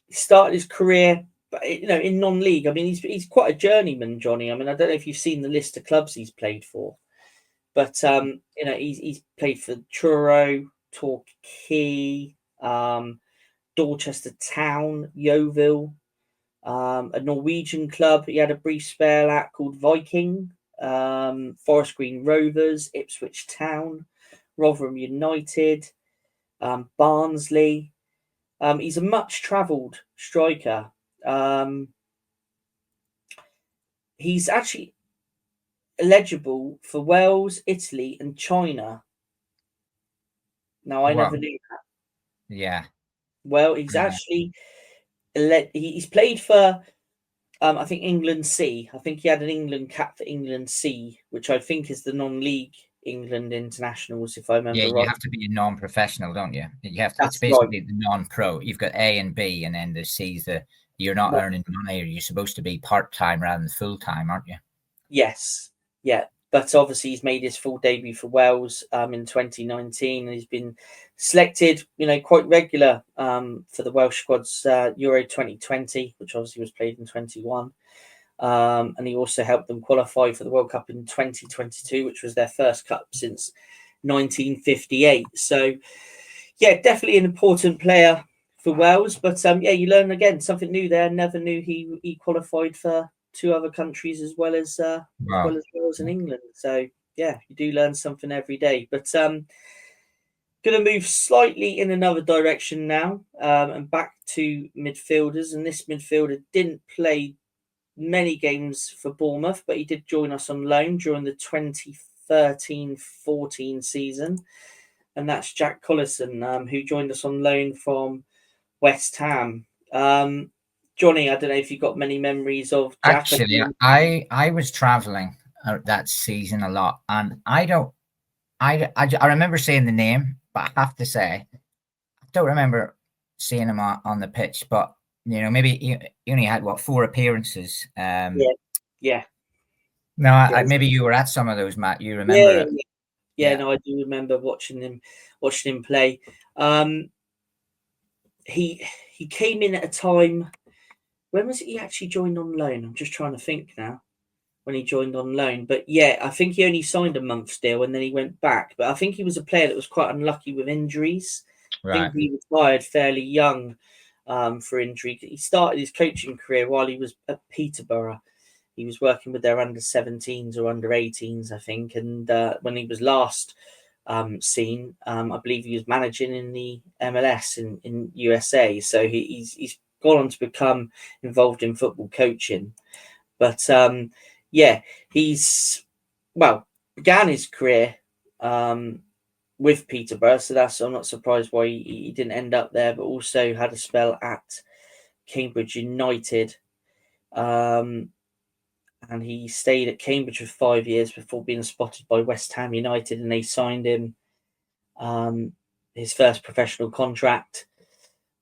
He started his career, in non-league. I mean, he's quite a journeyman, Jonny. I mean, I don't know if you've seen the list of clubs he's played for, but he's played for Truro, Torquay, Dorchester Town, Yeovil, a Norwegian club he had a brief spell at called Viking, Forest Green Rovers, Ipswich Town, Rotherham United, Barnsley. He's a much-travelled striker. He's actually eligible for Wales, Italy, and China. Now, I never knew that. Yeah. Well, he's actually he's played for, I think, England C. I think he had an England cap for England C, which I think is the non-league England internationals, if I remember right. Yeah, you have to be a non-professional, don't you? You have to. That's it's basically right. the non-pro. You've got A and B, and then the C's you're not earning money, or you're supposed to be part-time rather than full-time, aren't you? Yes, yeah. But obviously he's made his full debut for Wales in 2019, and he's been selected, quite regular for the Welsh squad's Euro 2020, which obviously was played in 21. And he also helped them qualify for the World Cup in 2022, which was their first cup since 1958. So, yeah, definitely an important player for Wales. But, you learn, again, something new there. Never knew he qualified for two other countries as well as Wales and England. So, yeah, you do learn something every day. But going to move slightly in another direction now and back to midfielders. And this midfielder didn't play many games for Bournemouth, but he did join us on loan during the 2013-14 season, and that's Jack Collison, who joined us on loan from West Ham. Jonny, I don't know if you've got many memories of Jack. Actually, I was travelling that season a lot, and I remember saying the name, but I have to say I don't remember seeing him on the pitch. But maybe he only had 4 appearances. Yeah. No, maybe you were at some of those, Matt. You remember it? Yeah. No, I do remember watching him play. He came in at a time. When was it he actually joined on loan? I'm just trying to think now when he joined on loan. But yeah, I think he only signed a month's deal and then he went back. But I think he was a player that was quite unlucky with injuries. Right. I think he retired fairly young for injury. He started his coaching career while he was at Peterborough. He was working with their under-17s or under-18s, I think. And when he was last seen, I believe he was managing in the MLS in USA. So he's gone on to become involved in football coaching. But he's began his career with Peterborough, so I'm not surprised why he didn't end up there, but also had a spell at Cambridge United. And he stayed at Cambridge for 5 years before being spotted by West Ham United, and they signed him his first professional contract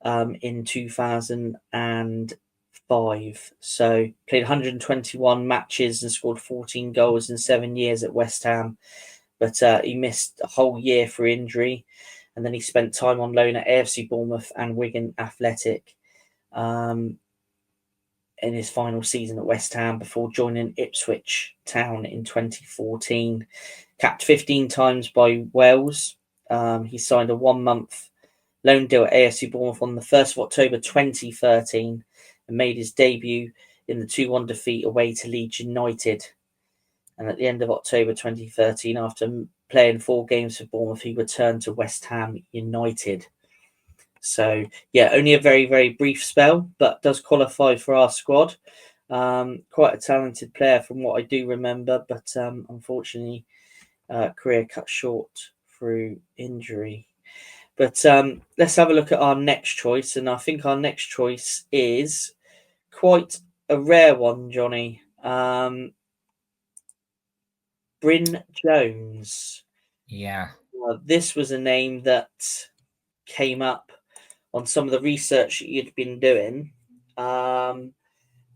in 2005. So played 121 matches and scored 14 goals in 7 years at West Ham. But he missed a whole year for injury. And then he spent time on loan at AFC Bournemouth and Wigan Athletic in his final season at West Ham before joining Ipswich Town in 2014. Capped 15 times by Wales. He signed a 1-month loan deal at AFC Bournemouth on the 1st of October 2013 and made his debut in the 2-1 defeat away to Leeds United. And at the end of October 2013, after playing 4 games for Bournemouth, he returned to West Ham United. So, yeah, only a very, very brief spell, but does qualify for our squad. Quite a talented player from what I do remember, but unfortunately, career cut short through injury. But let's have a look at our next choice. And I think our next choice is quite a rare one, Jonny. Bryn Jones. Yeah. This was a name that came up on some of the research that you'd been doing. But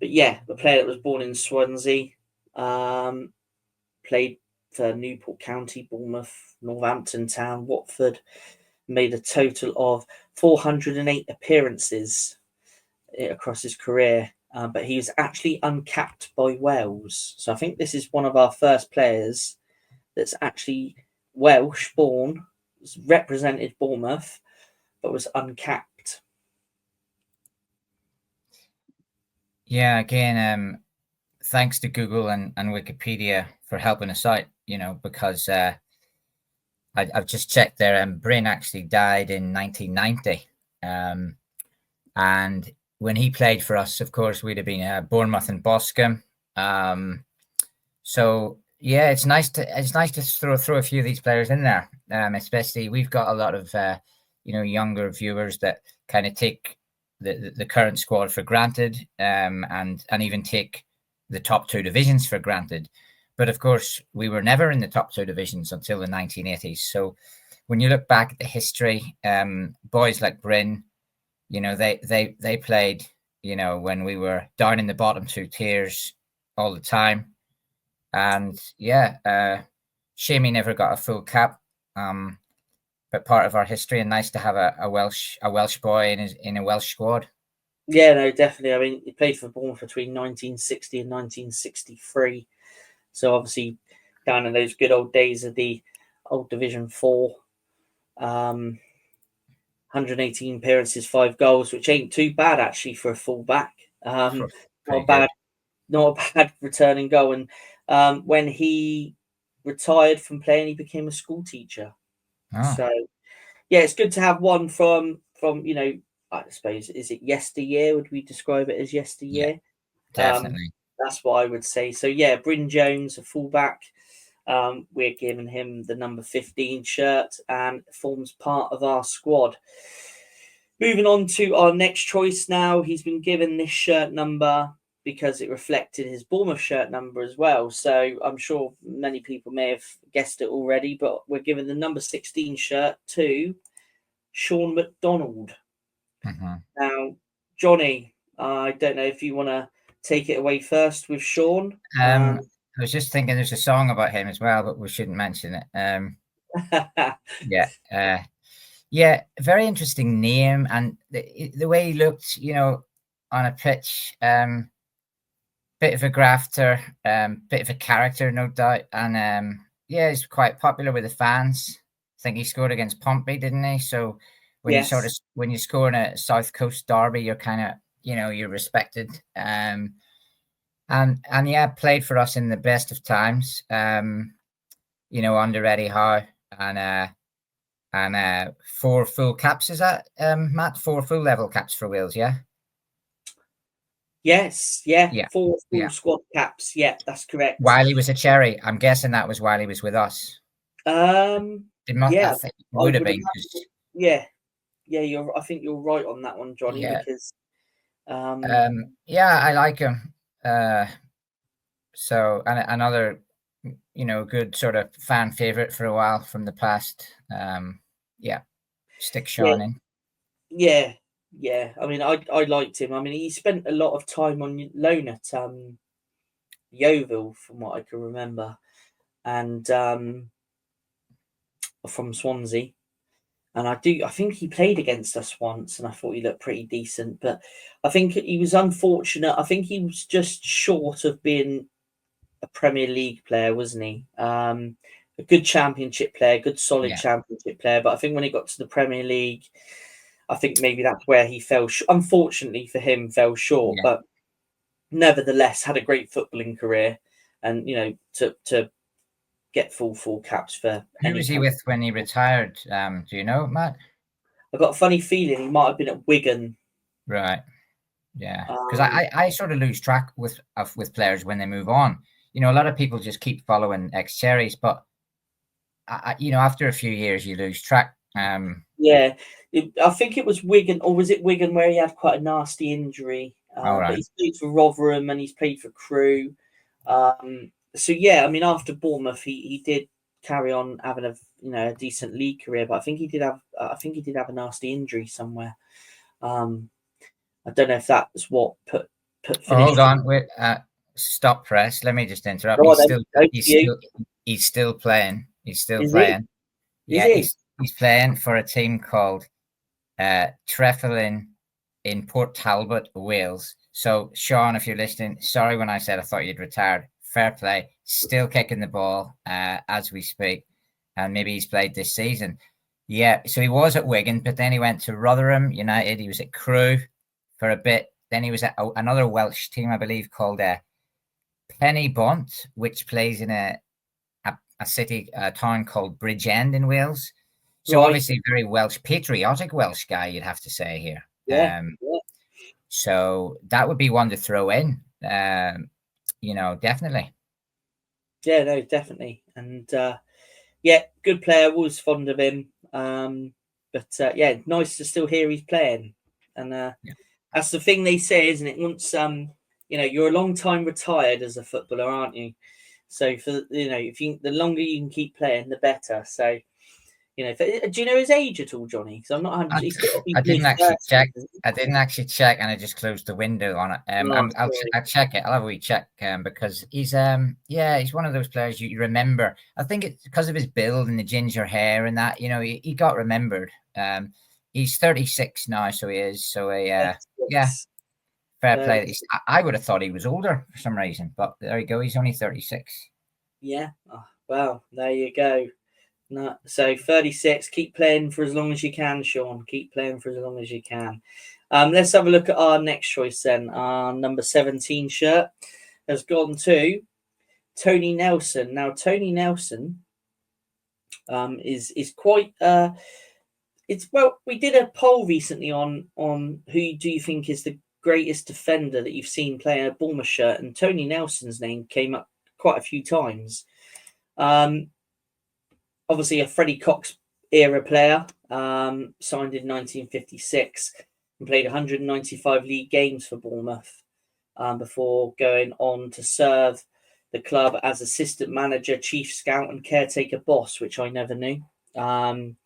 yeah, the player that was born in Swansea, played for Newport County, Bournemouth, Northampton Town, Watford, made a total of 408 appearances across his career. But he was actually uncapped by Wales. So I think this is one of our first players that's actually Welsh born, represented Bournemouth, but was uncapped. Yeah, again, thanks to Google and Wikipedia for helping us out, because I've just checked there, and Bryn actually died in 1990. And when he played for us, of course, we'd have been Bournemouth and Boscombe. So yeah, it's nice to throw a few of these players in there. Especially we've got a lot of younger viewers that kind of take the current squad for granted, and even take the top two divisions for granted. But of course, we were never in the top two divisions until the 1980s. So when you look back at the history, boys like Bryn, they played, when we were down in the bottom two tiers all the time. And yeah, shame he never got a full cap. But part of our history, and nice to have a Welsh boy in a Welsh squad. Yeah, no, definitely. I mean, he played for Bournemouth between 1960 and 1963. So obviously, down in those good old days of the old Division 4, 118 appearances, 5 goals, which ain't too bad actually for a fullback. Not a bad returning goal. And when he retired from playing, he became a school teacher. Oh. So yeah, it's good to have one from I suppose, is it yesteryear? Would we describe it as yesteryear? Yeah, definitely. That's what I would say. So yeah, Bryn Jones, a fullback. We're giving him the number 15 shirt and forms part of our squad. Moving on to our next choice now. He's been given this shirt number because it reflected his Bournemouth shirt number as well. So I'm sure many people may have guessed it already, but we're giving the number 16 shirt to Sean McDonald. Mm-hmm. Now, Jonny, I don't know if you want to take it away first with Sean. I was just thinking there's a song about him as well, but we shouldn't mention it. Yeah, very interesting name, and the way he looked, on a pitch, bit of a grafter, bit of a character, no doubt, and yeah, he's quite popular with the fans. I think he scored against Pompey, didn't he? So when you score in a South Coast derby, you're kind of, you're respected. And yeah, played for us in the best of times. Under Eddie Howe, and 4 full caps. Is that Matt? 4 full level caps for Wales, yeah. Yes, yeah. 4 full squad caps. Yeah, that's correct. While he was a Cherry, I'm guessing that was while he was with us. Yeah, I think it would have been. Yeah, I think you're right on that one, Jonny. Yeah. Because yeah, I like him. So, and another, good sort of fan favorite for a while from the past. Yeah, stick Sean in. Yeah. I mean, I liked him. I mean, he spent a lot of time on loan at Yeovil, from what I can remember, and from Swansea. And I think he played against us once, and I thought he looked pretty decent. But I think he was unfortunate. I think he was just short of being a Premier League player, wasn't he? A good Championship player, good solid Championship player. But I think when he got to the Premier League, I think maybe that's where he fell. Unfortunately for him, fell short. Yeah. But nevertheless, had a great footballing career, and to get full caps for. Who was he with when he retired? Do you know, Matt? I've got a funny feeling he might have been at Wigan. Right. Yeah, because I sort of lose track with players when they move on. A lot of people just keep following ex-Cherries, but after a few years you lose track. Yeah, I think it was Wigan, or was it Wigan where he had quite a nasty injury? Right. But he's played for Rotherham and he's played for Crewe. yeah, I mean, after Bournemouth, he did carry on having a decent league career, but I think he did have a nasty injury somewhere. I don't know if that's what put Oh, finished. hold on, wait. Stop press. Let me just interrupt. Go on then. Over to you. He's still playing. He's still Is playing. he? Is Yeah, he? he's playing for a team called Treflin in Port Talbot, Wales. So, Sean, if you're listening, sorry when I said I thought you'd retired. Fair play. Still kicking the ball as we speak. And maybe he's played this season. Yeah, so he was at Wigan, but then he went to Rotherham United. He was at Crewe for a bit. Then he was at another Welsh team, I believe, called Penny Bont, which plays in a town called Bridgend in Wales. So Right. obviously very patriotic Welsh guy, you'd have to say here. Yeah. So that would be one to throw in, definitely. Yeah, no, definitely. And yeah, good player, was fond of him. But yeah, nice to still hear he's playing. And that's the thing they say, isn't it? Once you're a long time retired as a footballer, aren't you? So if the longer you can keep playing, the better. So do you know his age at all, Jonny? Because I'm not. I didn't actually check. I didn't actually check, and I just closed the window on it. I'll check it. I'll have a wee check because he's he's one of those players you remember. I think it's because of his build and the ginger hair and that. He got remembered. He's 36 now, so he is. So fair play. I would have thought he was older for some reason, but there you go. He's only 36. Yeah. Oh, well, there you go. No, so 36. Keep playing for as long as you can, Sean. Keep playing for as long as you can. Let's have a look at our next choice then. Our number 17 shirt has gone to Tony Nelson. Now, Tony Nelson is quite. We did a poll recently on who do you think is the greatest defender that you've seen playing a Bournemouth shirt, and Tony Nelson's name came up quite a few times. Obviously a Freddie Cox era player, signed in 1956 and played 195 league games for Bournemouth before going on to serve the club as assistant manager, chief scout and caretaker boss, which I never knew. But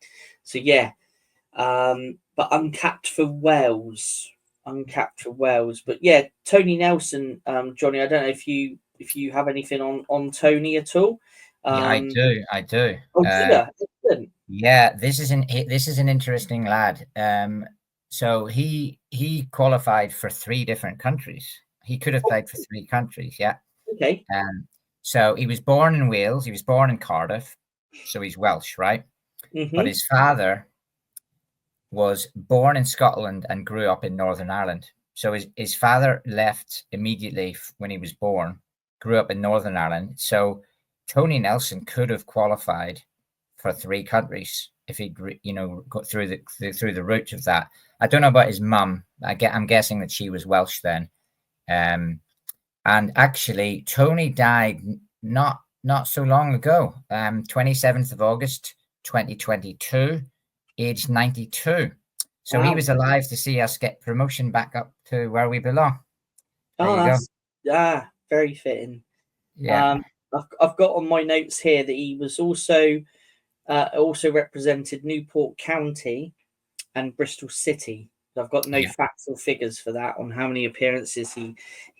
uncapped for Wales. But yeah, Tony Nelson, Jonny, I don't know if you have anything on Tony at all. Yeah, I do. Oh, yeah, this is an interesting lad. So he qualified for 3 different countries. He could have played for 3 countries. Yeah. Okay. So he was born in Wales. He was born in Cardiff. So he's Welsh, right? Mm-hmm. But his father was born in Scotland and grew up in Northern Ireland. So his father left immediately when he was born, grew up in Northern Ireland. So Tony Nelson could have qualified for 3 countries if he'd got through the route of that. I don't know about his mum. I'm guessing that she was Welsh then. And actually, Tony died not so long ago, 27th of August, 2022, aged 92. So He was alive to see us get promotion back up to where we belong. Very fitting. Yeah. I've got on my notes here that he was also represented Newport County and Bristol City. I've got no facts or figures for that on how many appearances he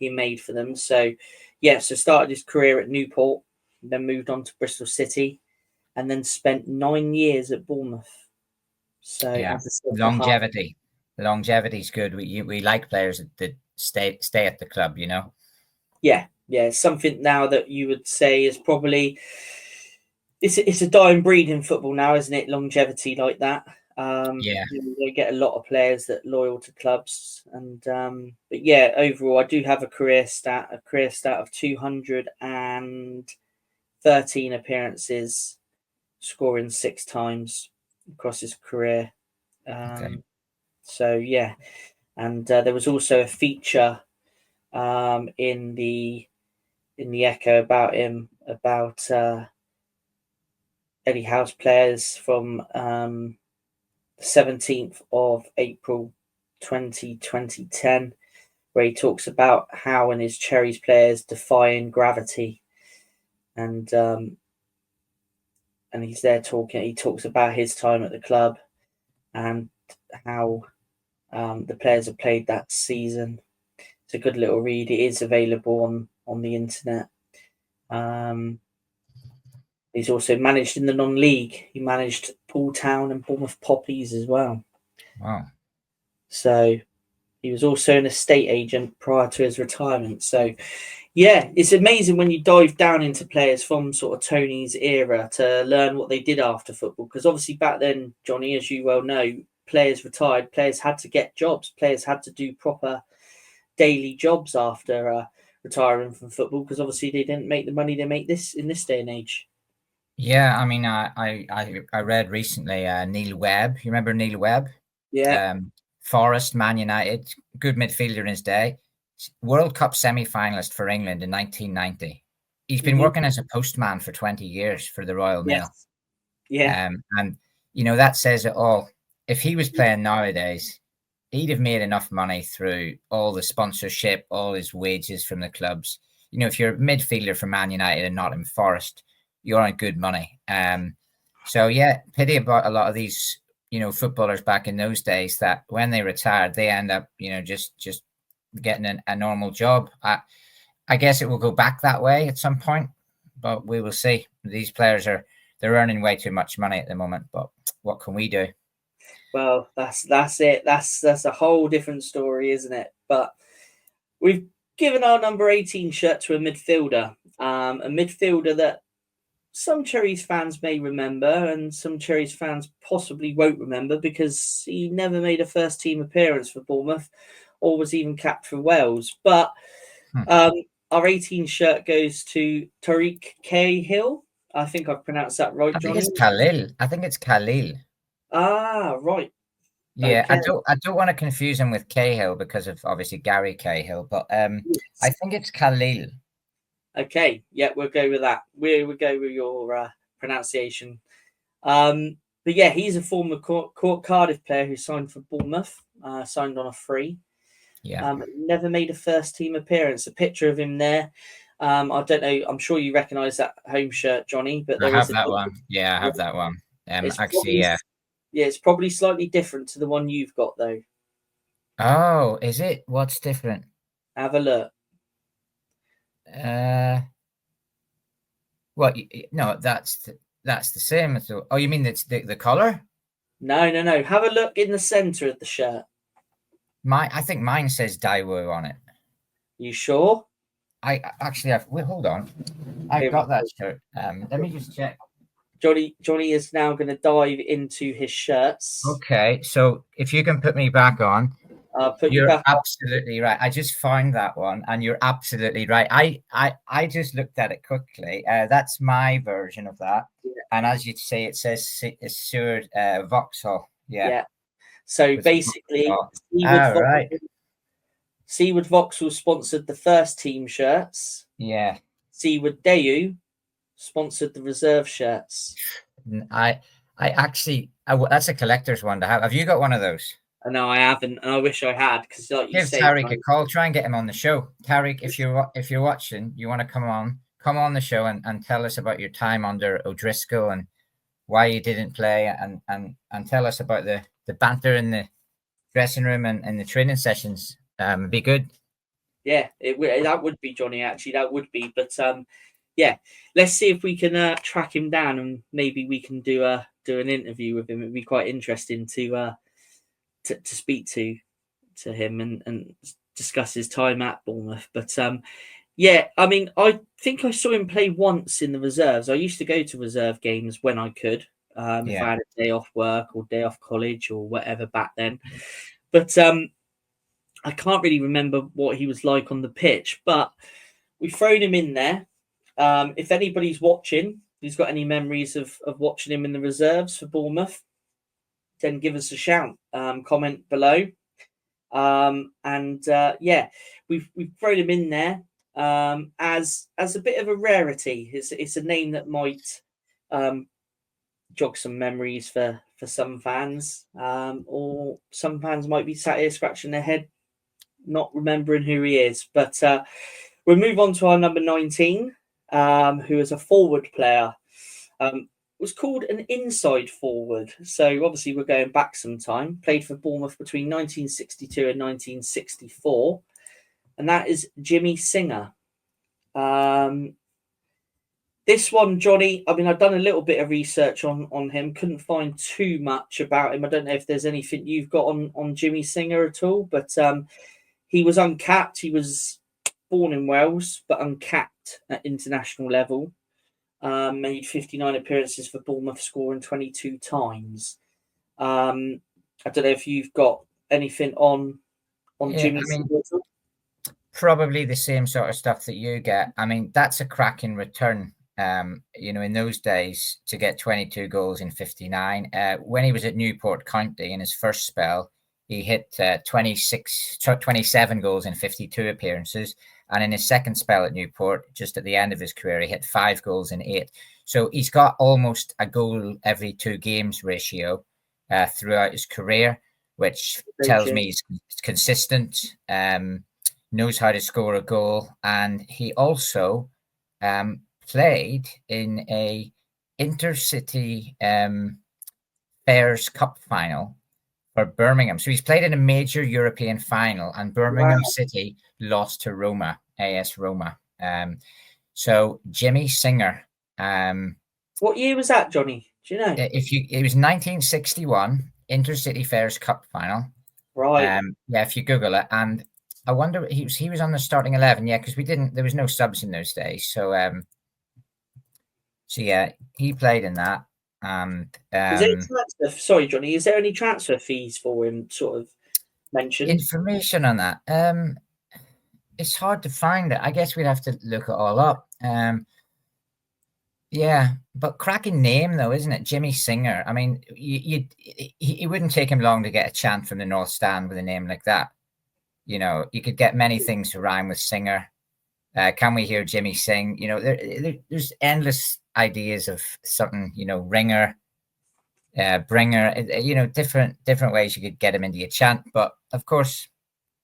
made for them. So started his career at Newport, then moved on to Bristol City, and then spent 9 years at Bournemouth. So longevity is good. We like players that stay at the club, Yeah, something now that you would say is probably it's a dying breed in football now, isn't it? Longevity like that. You get a lot of players that are loyal to clubs, and but yeah, overall, I do have a career stat of 213 appearances, scoring 6 times across his career. So yeah, and there was also a feature in the Echo about him, about Eddie Howe's players from 17th of April 2010, where he talks about Howe and his Cherries players defying gravity. and he's there talking. He talks about his time at the club and how the players have played that season. It's a good little read. It is available on the internet. He's also managed in the non-league. He managed Poole Town and Bournemouth Poppies as well. Wow. So he was also an estate agent prior to his retirement. So, yeah, it's amazing when you dive down into players from sort of Tony's era to learn what they did after football. Because obviously back then, Jonny, as you well know, players retired, players had to get jobs, players had to do proper daily jobs after retiring from football, because obviously they didn't make the money they make this in this day and age. Yeah, I mean, I read recently Neil Webb. You remember Neil Webb? Yeah. Forest, Man United, good midfielder in his day. World Cup semi-finalist for England in 1990. He's been working as a postman for 20 years for the Royal Mail. Yeah. And, you know, that says it all. If he was playing nowadays, he'd have made enough money through all the sponsorship, all his wages from the clubs. You know, if you're a midfielder for Man United and not in Forest, you're on good money. So, yeah, pity about a lot of these, you know, footballers back in those days that when they retired, they end up, you know, just getting a normal job. I guess it will go back that way at some point, but we will see. These players they're earning way too much money at the moment, but what can we do? Well, that's it. That's a whole different story, isn't it? But we've given our number 18 shirt to a midfielder that some Cherries fans may remember and some Cherries fans possibly won't remember because he never made a first team appearance for Bournemouth or was even capped for Wales. But our 18 shirt goes to Tariq Cahill. I think I've pronounced that right, Jonny. I think it's Khalil. Ah, right. Yeah, Okay. I don't want to confuse him with Cahill because of obviously Gary Cahill, but Yes. I think it's Khalil. Okay, yeah, we'll go with that. We'll go with your pronunciation. But yeah, he's a former Cardiff player who signed for Bournemouth, signed on a free. Yeah. Never made a first team appearance. A picture of him there. I don't know. I'm sure you recognise that home shirt, Jonny. But I there have is that one. Yeah, I have that one. It's Actually, probably, yeah. Yeah, it's probably slightly different to the one you've got, though. Oh, is it? What's different? Have a look. What? No, that's the same as. Oh, you mean it's the color? No. Have a look in the centre of the shirt. I think mine says Daewoo on it. You sure? I actually have. Wait, hold on. I've got that shirt. Let me just check. Jonny is now going to dive into his shirts. Okay, so if you can put me back on, you're absolutely right. I just found that one, and you're absolutely right. I just looked at it quickly. That's my version of that, and as you say, it says it's Seward Vauxhall. Yeah. So basically, Seward Vauxhall sponsored the first team shirts. Yeah. Seward Daewoo sponsored the reserve shirts. I actually that's a collector's one to have. Have you got one of those? No, I haven't, and I wish I had because, like you say, Tariq a call. Try and get him on the show. Tariq, if you're watching, you want to come on the show and tell us about your time under O'Driscoll and why you didn't play, and tell us about the banter in the dressing room and the training sessions. It'd be good. Yeah, that would be, Jonny. Actually, that would be. But yeah, let's see if we can track him down and maybe we can do an interview with him. It'd be quite interesting to speak to him and discuss his time at Bournemouth. But yeah, I mean, I think I saw him play once in the reserves. I used to go to reserve games when I could, if I had a day off work or day off college or whatever back then. But I can't really remember what he was like on the pitch. But we've thrown him in there. If anybody's watching, who's got any memories of watching him in the reserves for Bournemouth, then give us a shout. Comment below. Yeah, we've thrown him in there as a bit of a rarity. It's a name that might jog some memories for some fans, or some fans might be sat here scratching their head, not remembering who he is. But we'll move on to our number 19. who is a forward player. Was called an inside forward. So obviously we're going back some time. Played for Bournemouth between 1962 and 1964. And that is Jimmy Singer. This one, Jonny, I mean, I've done a little bit of research on him. Couldn't find too much about him. I don't know if there's anything you've got on Jimmy Singer at all, but he was uncapped. He was born in Wales, but uncapped at international level. Made 59 appearances for Bournemouth, scoring 22 times. I don't know if you've got anything on Jimmy Singer at all. Probably the same sort of stuff that you get. I mean, that's a cracking return. In those days to get 22 goals in 59. When he was at Newport County in his first spell, he hit 27 goals in 52 appearances. And in his second spell at Newport, just at the end of his career, he hit 5 goals in 8. So he's got almost a goal every 2 games ratio throughout his career, which tells me he's consistent, knows how to score a goal. And he also played in a intercity Fairs Cup final for Birmingham. So he's played in a major European final, and Birmingham City lost to Roma, AS Roma. So Jimmy Singer. What year was that, Jonny? Do you know? It was 1961 Intercity Fairs Cup final. Right. If you Google it, and I wonder he was on the starting 11. Yeah, because there was no subs in those days. So yeah, he played in that. And sorry, Jonny, is there any transfer fees for him sort of mentioned? Information on that? It's hard to find it. I guess we'd have to look it all up. Yeah, but cracking name though, isn't it? Jimmy Singer. I mean, it wouldn't take him long to get a chant from the North Stand with a name like that. You know, you could get many things to rhyme with Singer. Can we hear Jimmy sing? You know, there's endless ideas of something. You know, ringer, bringer. You know, different ways you could get him into your chant. But of course,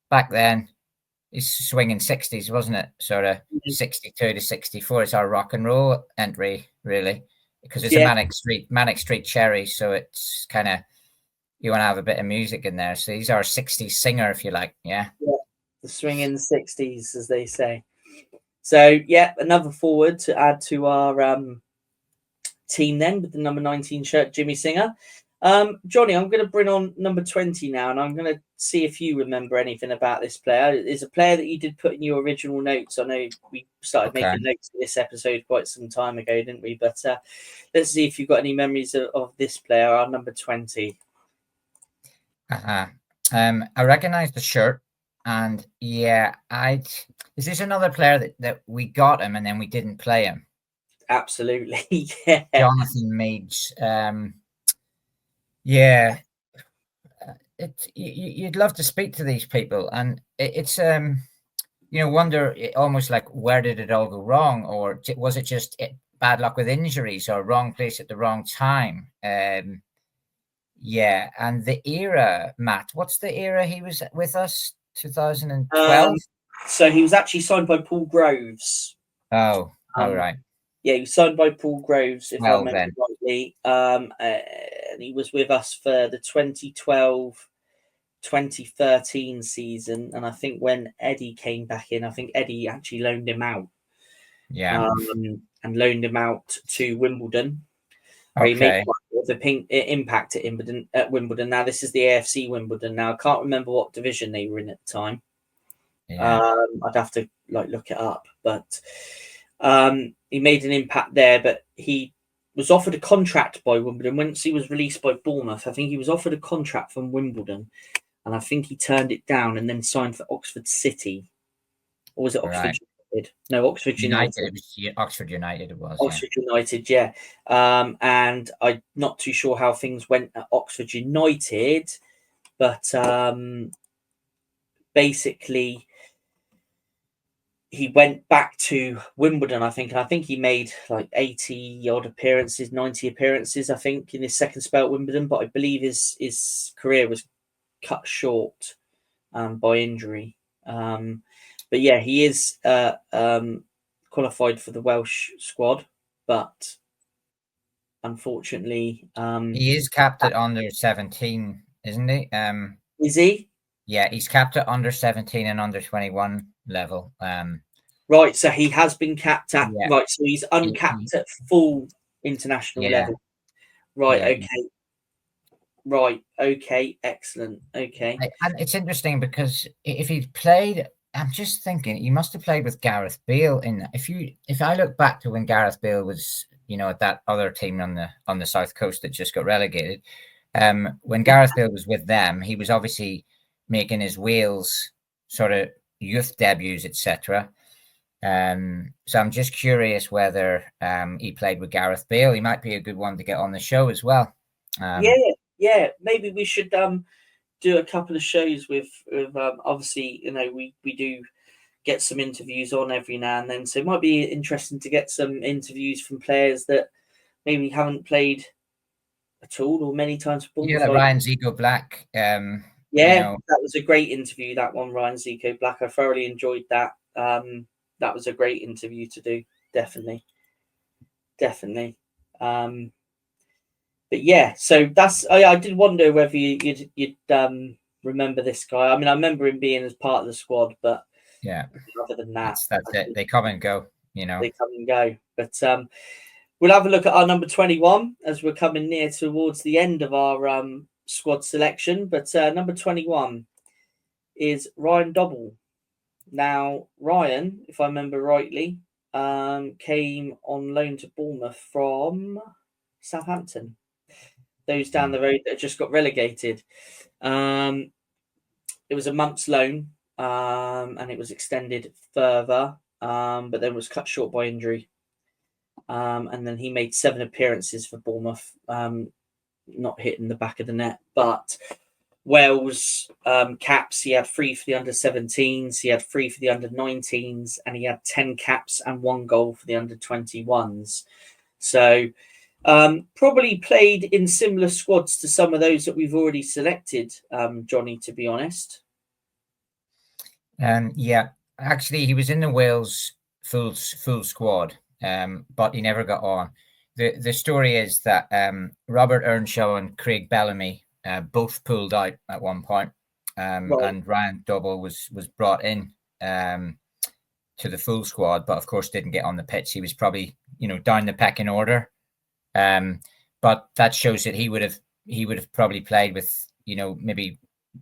back then, it's swinging 60s, wasn't it? Sort of 62 to 64. It's our rock and roll entry, really, because it's a Manic Street Cherries. So it's kind of, you want to have a bit of music in there. So he's our 60s singer, if you like. Yeah. The swinging 60s, as they say. So, yeah, another forward to add to our team then with the number 19 shirt, Jimmy Singer. Jonny, I'm going to bring on number 20 now, and I'm going to see if you remember anything about this player. It's a player that you did put in your original notes. I know we started making notes for this episode quite some time ago, didn't we? But let's see if you've got any memories of this player, our number 20. I recognize the shirt, and yeah, is this another player that we got him and then we didn't play him? Absolutely, yeah. Jonathan Meads. Yeah, you'd love to speak to these people, and it's wonder almost like, where did it all go wrong, or was it just bad luck with injuries or wrong place at the wrong time? Yeah, and the era, Matt, what's the era he was with us? 2012. So he was actually signed by Paul Groves. Oh, all right. Yeah, he was signed by Paul Groves, if I remember rightly. And he was with us for the 2012-2013 season. And I think when Eddie came back in, I think Eddie actually loaned him out. Yeah. And loaned him out to Wimbledon. Where he made quite a bit of impact at Wimbledon. Now, this is the AFC Wimbledon. Now, I can't remember what division they were in at the time. Yeah. I'd have to look it up. But he made an impact there. But he was offered a contract by Wimbledon. Once he was released by Bournemouth, I think he was offered a contract from Wimbledon. And I think he turned it down and then signed for Oxford City. Or was it Oxford United? No, Oxford United. It was Oxford United. It was Oxford United, yeah. And I'm not too sure how things went at Oxford United, but basically he went back to Wimbledon, I think. And I think he made 80 odd appearances, 90 appearances, I think, in his second spell at Wimbledon. But I believe his career was cut short by injury. But yeah, he is qualified for the Welsh squad, but unfortunately, he is capped at under 17, isn't he? Is he? Yeah, he's capped at under 17 and under 21 level. Right, so he has been capped at Yeah, right, so he's uncapped at full international yeah, level. Right, yeah. okay. Right, okay, excellent. Okay. And it's interesting because if he played, I'm just thinking he must have played with Gareth Bale in. If I look back to when Gareth Bale was, at that other team on the south coast that just got relegated, when Gareth Bale was with them, he was obviously making his Wales sort of youth debuts, etc. So I'm just curious whether he played with Gareth Bale. He might be a good one to get on the show as well. Yeah. Maybe we should do a couple of shows with obviously, we do get some interviews on every now and then, so it might be interesting to get some interviews from players that maybe haven't played at all or many times for Bournemouth. Yeah, like Ryan Zico Black. That was a great interview, that one, Ryan Zico Black. I thoroughly enjoyed that. That was a great interview to do, definitely. But yeah, so that's I did wonder whether you'd remember this guy. I mean, I remember him being as part of the squad, but yeah, other than that, that's it. They come and go, They come and go. But we'll have a look at our number 21 as we're coming near towards the end of our squad selection. But number 21 is Ryan Dobble. Now, Ryan, if I remember rightly, came on loan to Bournemouth from Southampton. Those down the road that just got relegated. It was a month's loan, and it was extended further, but then was cut short by injury. And then he made 7 appearances for Bournemouth, not hitting the back of the net. But Wales caps, he had 3 for the under-17s, he had 3 for the under-19s, and he had 10 caps and 1 goal for the under-21s. So probably played in similar squads to some of those that we've already selected, Jonny, to be honest. Yeah, actually, he was in the Wales full squad, but he never got on. The story is that Robert Earnshaw and Craig Bellamy both pulled out at one point, and Ryan Dobble was brought in to the full squad, but of course didn't get on the pitch. He was probably down the pecking order. But that shows that he would have probably played with maybe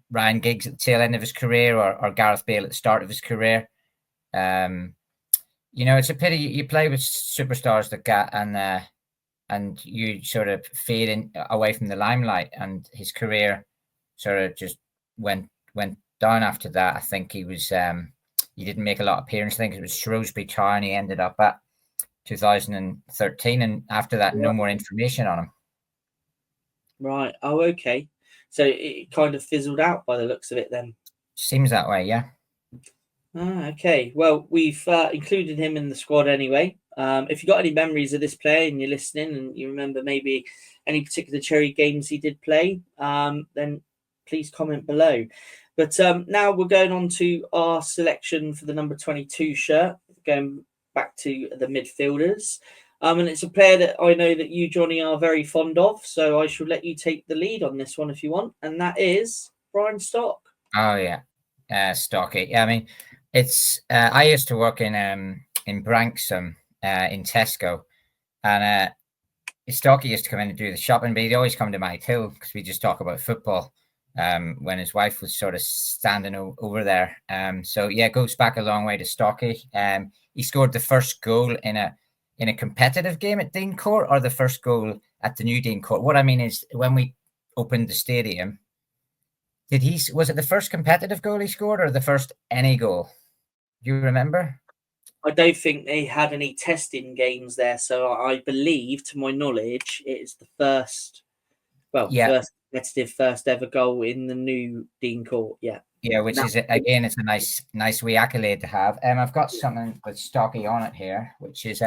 Ryan Giggs at the tail end of his career or Gareth Bale at the start of his career. It's a pity you play with superstars like that and you sort of fade away from the limelight, and his career sort of just went down after that. I think he didn't make a lot of appearances. I think it was Shrewsbury Town he ended up at 2013, and after that, no more information on him. Right. Oh, okay. So it kind of fizzled out by the looks of it then. Seems that way, yeah. Okay. Well, we've included him in the squad anyway. If you got any memories of this player and you're listening and you remember maybe any particular Cherry games he did play, then please comment below. But now we're going on to our selection for the number 22 shirt, going back to the midfielders. And it's a player that I know that you, Jonny, are very fond of. So I shall let you take the lead on this one if you want. And that is Brian Stock. Oh, yeah. Stocky. Yeah, I mean, it's I used to work in Branksome in Tesco. And Stocky used to come in and do the shopping, but he'd always come to my till because we just talk about football when his wife was sort of standing over there. So, yeah, it goes back a long way to Stocky. He scored the first goal in a competitive game at Dean Court, or the first goal at the new Dean Court. What I mean is, when we opened the stadium, was it the first competitive goal he scored or the first any goal? Do you remember? I don't think they had any testing games there. So I believe, to my knowledge, it is the first competitive first ever goal in the new Dean Court. Yeah. Yeah, which is, again, it's a nice wee accolade to have. I've got something with Stocky on it here, which is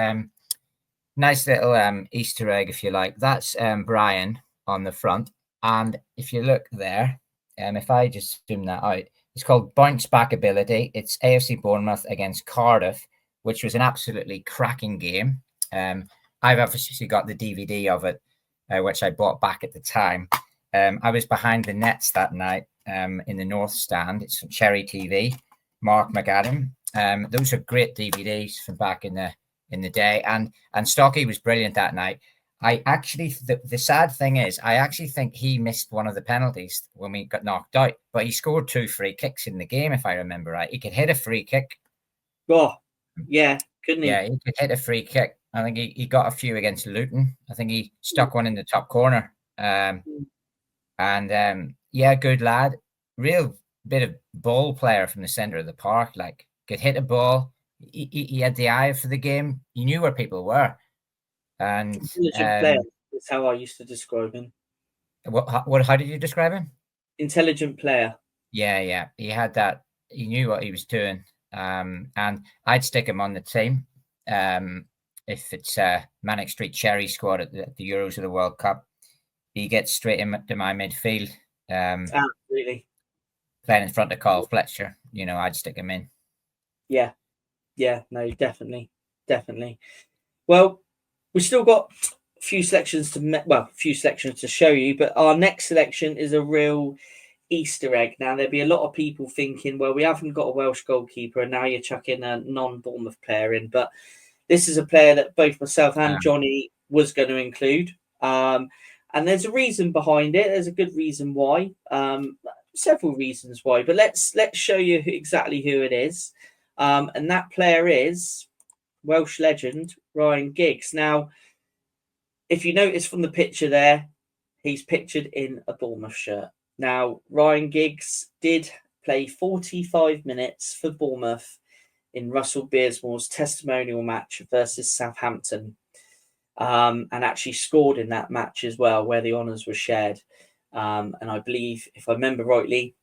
nice little Easter egg, if you like. That's Brian on the front. And if you look there, if I just zoom that out, it's called Bounce Back Ability. It's AFC Bournemouth against Cardiff. which was an absolutely cracking game. I've obviously got the DVD of it, which I bought back at the time. I was behind the nets that night in the North Stand. It's from Cherry TV, Mark McAdam. Those are great DVDs from back in the day. And Stocky was brilliant that night. I actually, the sad thing is, I actually think he missed one of the penalties when we got knocked out, but he scored 2 free kicks in the game, if I remember right. He could hit a free kick. Oh, yeah, couldn't he? Yeah, he could hit a free kick. I think he got a few against Luton. I think he stuck one in the top corner. Yeah, good lad. Real bit of ball player from the centre of the park. Like, could hit a ball. He had the eye for the game. He knew where people were. And intelligent player is how I used to describe him. How did you describe him? Intelligent player. Yeah. He had that. He knew what he was doing. And I'd stick him on the team. If it's Manic Street Cherries squad at the Euros or the World Cup, he gets straight into my midfield. Absolutely. Playing in front of Carl Fletcher, I'd stick him in. Yeah, no, definitely. Well, we've still got a few selections to show you, but our next selection is a real Easter egg. Now, there'll be a lot of people thinking, well, we haven't got a Welsh goalkeeper, and now you're chucking a non-Bournemouth player in, but this is a player that both myself and Jonny was going to include. And there's a reason behind it. There's a good reason why. Several reasons why. But let's show you exactly who it is. And that player is Welsh legend Ryan Giggs. Now, if you notice from the picture there, he's pictured in a Bournemouth shirt. Now, Ryan Giggs did play 45 minutes for Bournemouth in Russell Beardsmore's testimonial match versus Southampton, and actually scored in that match as well, where the honours were shared. And I believe, if I remember rightly,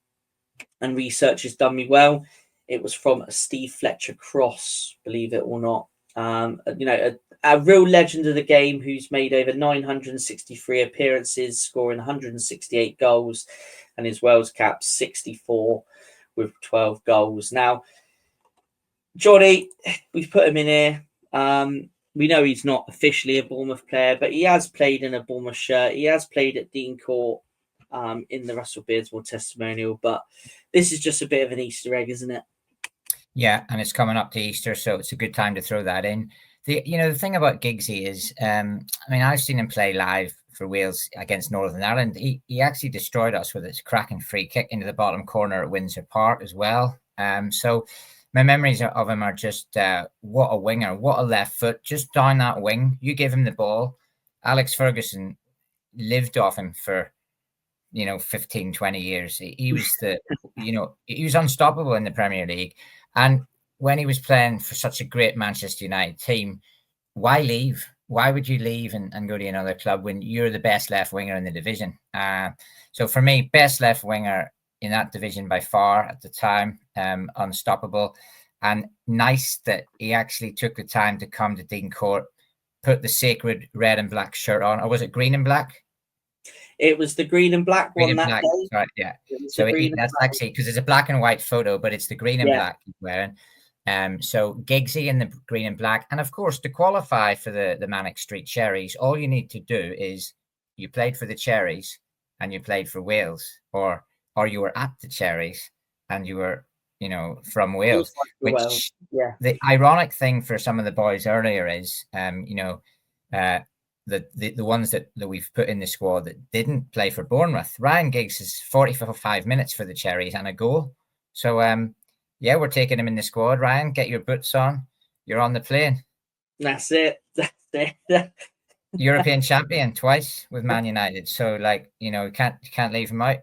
and research has done me well, it was from a Steve Fletcher cross, believe it or not. A real legend of the game who's made over 963 appearances, scoring 168 goals, and his Wales cap 64 with 12 goals. Now, Jonny, we've put him in here. We know he's not officially a Bournemouth player, but he has played in a Bournemouth shirt. He has played at Dean Court in the Russell Beardsmore testimonial. But this is just a bit of an Easter egg, isn't it? Yeah, and it's coming up to Easter, so it's a good time to throw that in. The thing about Giggsy is, I've seen him play live for Wales against Northern Ireland. He actually destroyed us with his cracking free kick into the bottom corner at Windsor Park as well. So my memories of him are just what a winger, what a left foot, just down that wing. You give him the ball. Alex Ferguson lived off him for 15, 20 years. He was he was unstoppable in the Premier League. And when he was playing for such a great Manchester United team, why leave? Why would you leave and go to another club when you're the best left winger in the division? So for me, best left winger in that division by far at the time, unstoppable. And nice that he actually took the time to come to Dean Court, put the sacred red and black shirt on. Or was it green and black? It was the green and black one that day. Right, yeah. So that's actually, because it's a black and white photo, but it's the green and black he's wearing. So Giggsy in the green and black. And of course, to qualify for the Manic Street Cherries, all you need to do is you played for the Cherries and you played for Wales, or you were at the Cherries and you were, from Wales. The ironic thing for some of the boys earlier is, the ones that we've put in the squad that didn't play for Bournemouth. Ryan Giggs is 45 minutes for the Cherries and a goal. So, we're taking him in the squad. Ryan, get your boots on. You're on the plane. That's it. European champion twice with Man United. So, you can't leave him out.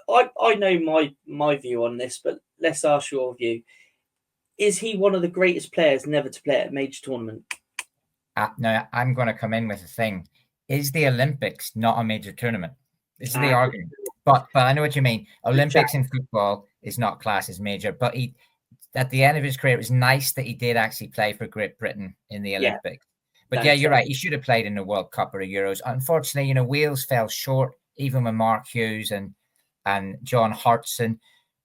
I know my view on this, but let's ask your view. Is he one of the greatest players never to play at a major tournament? Now, I'm going to come in with a thing. Is the Olympics not a major tournament? This is the argument. But I know what you mean. Olympics in football is not classed as major. But he, at the end of his career, it was nice that he did actually play for Great Britain in the Olympics. But you're right. He should have played in the World Cup or the Euros. Unfortunately, Wales fell short, even with Mark Hughes and John Hartson,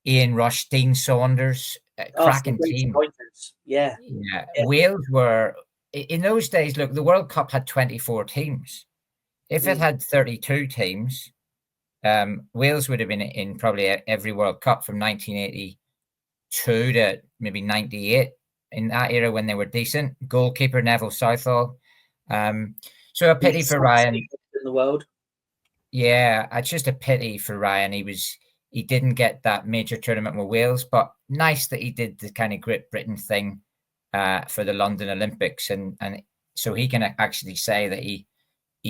Ian Rush, Dean Saunders. cracking some great team. pointers. Yeah. Wales were, in those days, look, the World Cup had 24 teams. If it had 32 teams, Wales would have been in probably every World Cup from 1982 to maybe 98, in that era when they were decent. Goalkeeper Neville Southall. So a pity for Ryan. In the world. Yeah, it's just a pity for Ryan. He didn't get that major tournament with Wales, but nice that he did the kind of Great Britain thing for the London Olympics, and so he can actually say that he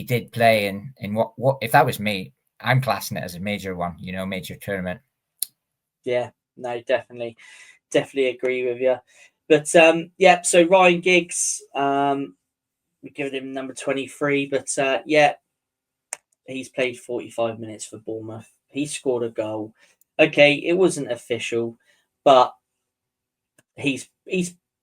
did play in what if that was me, I'm classing it as a major one, major tournament. Yeah, no, definitely agree with you. But so Ryan Giggs, we've given him number 23, but he's played 45 minutes for Bournemouth. He scored a goal. Okay, it wasn't official, but he's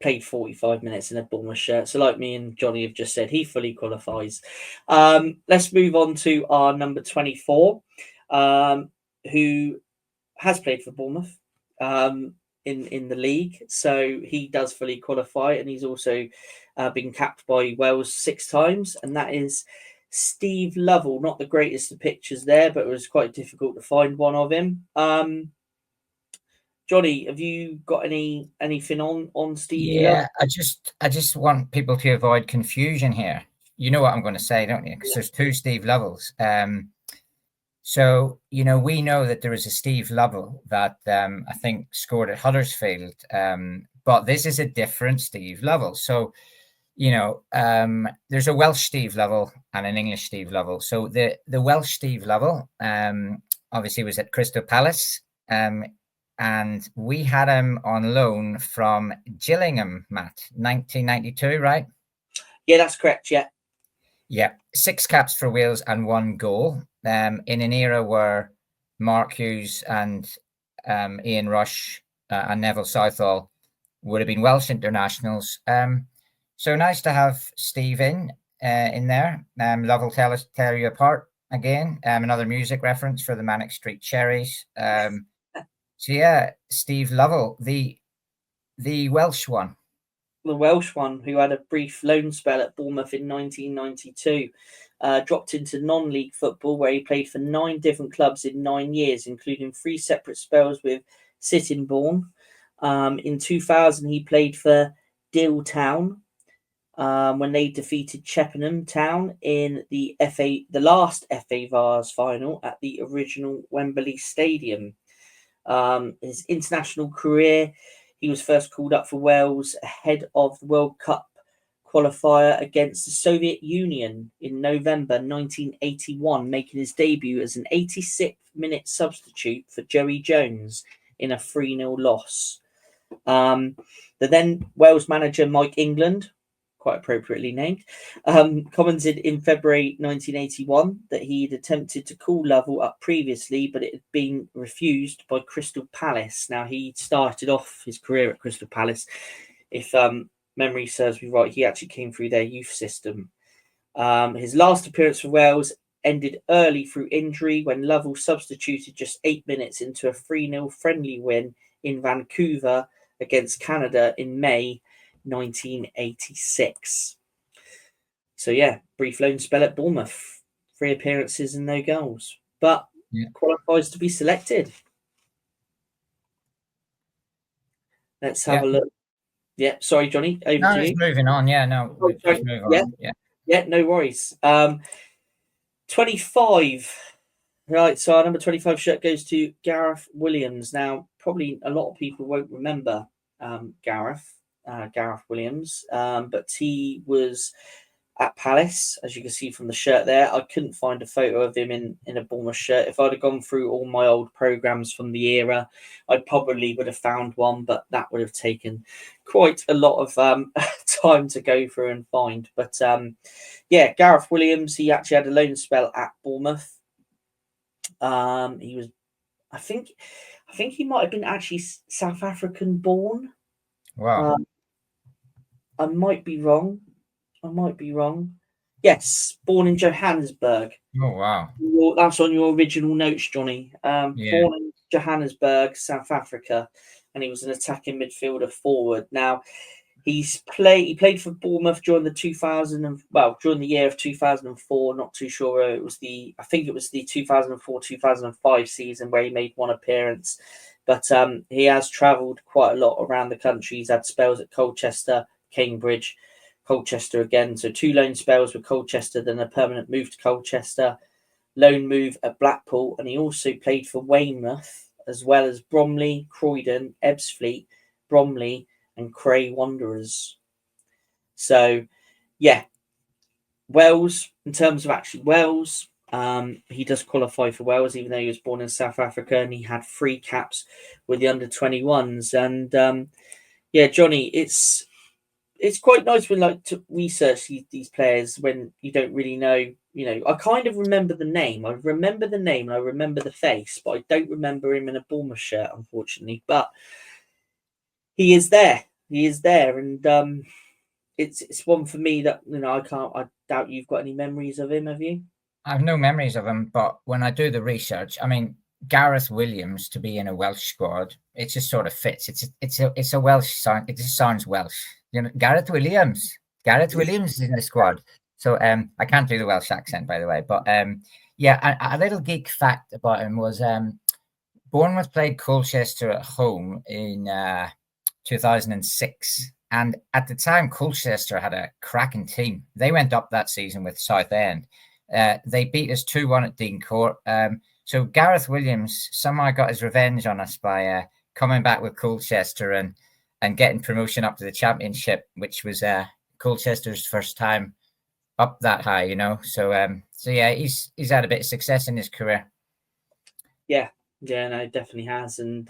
played 45 minutes in a Bournemouth shirt. So like me and Jonny have just said, he fully qualifies. Let's move on to our number 24, who has played for Bournemouth in the league. So he does fully qualify, and he's also been capped by Wales 6 times, and that is Steve Lovell. Not the greatest of pictures there, but it was quite difficult to find one of him. Jonny, have you got anything on Stevie Lovell? I just want people to avoid confusion here. You know what I'm going to say, don't you? Because there's 2 Steve Lovells. So, we know that there is a Steve Lovell that I think scored at Huddersfield, but this is a different Steve Lovell. So, there's a Welsh Steve Lovell and an English Steve Lovell. So the Welsh Steve Lovell obviously was at Crystal Palace, and we had him on loan from Gillingham, Matt, 1992, right? Yeah, that's correct, yeah. Yeah, 6 caps for Wales and 1 goal in an era where Mark Hughes and Ian Rush and Neville Southall would have been Welsh internationals. So nice to have Steve in there. Lovell tear you apart again. Another music reference for the Manic Street Cherries. So yeah, Steve Lovell, the Welsh one. The Welsh one, who had a brief loan spell at Bournemouth in 1992, dropped into non-league football, where he played for 9 different clubs in 9 years, including 3 separate spells with Sittingbourne. In 2000, he played for Dill Town when they defeated Chippenham Town in the last FA Vars final at the original Wembley Stadium. His international career, he was first called up for Wales ahead of the World Cup qualifier against the Soviet Union in November 1981, making his debut as an 86th-minute substitute for Joey Jones in a 3-0 loss. The then Wales manager Mike England, quite appropriately named, commented in February 1981 that he'd attempted to call Lovell up previously, but it had been refused by Crystal Palace. Now, he started off his career at Crystal Palace. If memory serves me right, he actually came through their youth system. His last appearance for Wales ended early through injury when Lovell substituted just 8 minutes into a 3-0 friendly win in Vancouver against Canada in May 1986. So yeah, brief loan spell at Bournemouth, 3 appearances and no goals, but qualifies to be selected. Let's have a look. Yeah, sorry, Jonny, over to you. Moving on. Yeah, no, let's move on. Yeah, no worries. 25. Right, so our number 25 shirt goes to Gareth Williams. Now, probably a lot of people won't remember Gareth Williams, but he was at Palace, as you can see from the shirt there. I couldn't find a photo of him in a Bournemouth shirt. If I'd have gone through all my old programmes from the era, I probably would have found one, but that would have taken quite a lot of time to go through and find. But Gareth Williams, he actually had a loan spell at Bournemouth. He was, I think he might have been actually South African born. Wow. I might be wrong. Yes, born in Johannesburg. Oh, wow. That's on your original notes, Jonny. Born in Johannesburg, South Africa. and he was an attacking midfielder forward. Now, he played for Bournemouth during the during the year of 2004. Not too sure. I think it was the 2004-2005 season where he made one appearance. But he has travelled quite a lot around the country. He's had spells at Colchester, Cambridge, Colchester again. So 2 loan spells with Colchester, then a permanent move to Colchester, loan move at Blackpool, and he also played for Weymouth, as well as Bromley, Croydon, Ebbsfleet, Bromley, and Cray Wanderers. So, yeah, Wales, in terms of actually Wales, he does qualify for Wales, even though he was born in South Africa, and he had 3 caps with the under-21s. And yeah, Jonny, it's quite nice when to research these players when you don't really know. I kind of remember the name. I remember the name and I remember the face, but I don't remember him in a Bournemouth shirt, unfortunately. But he is there. He is there, and it's one for me that I doubt you've got any memories of him. Have you? I have no memories of him, but when I do the research, I mean, Gareth Williams to be in a Welsh squad, it just sort of fits. It's a Welsh sound. It just sounds Welsh. Gareth Williams is in the squad. So I can't do the Welsh accent, by the way, but yeah, a little geek fact about him was Bournemouth played Colchester at home in 2006. And at the time, Colchester had a cracking team. They went up that season with Southend. They beat us 2-1 at Dean Court. So Gareth Williams somehow got his revenge on us by coming back with Colchester and getting promotion up to the Championship, which was Colchester's first time up that high, So yeah, he's had a bit of success in his career. Yeah, no, definitely has. And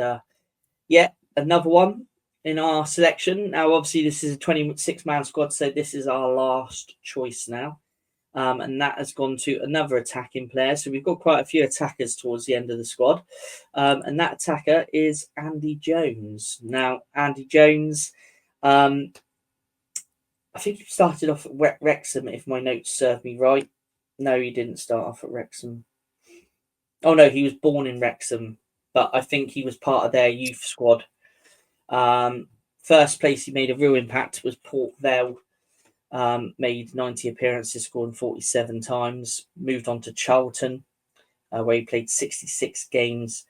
yeah, another one in our selection. Now, obviously, this is a 26-man squad, so this is our last choice now. And that has gone to another attacking player. So we've got quite a few attackers towards the end of the squad. And that attacker is Andy Jones. Now, Andy Jones, I think he started off at Wrexham, if my notes serve me right. No, he didn't start off at Wrexham. Oh, no, he was born in Wrexham, but I think he was part of their youth squad. First place he made a real impact was Port Vale. Made 90 appearances, scoring 47 times. Moved on to Charlton, where he played 66 games,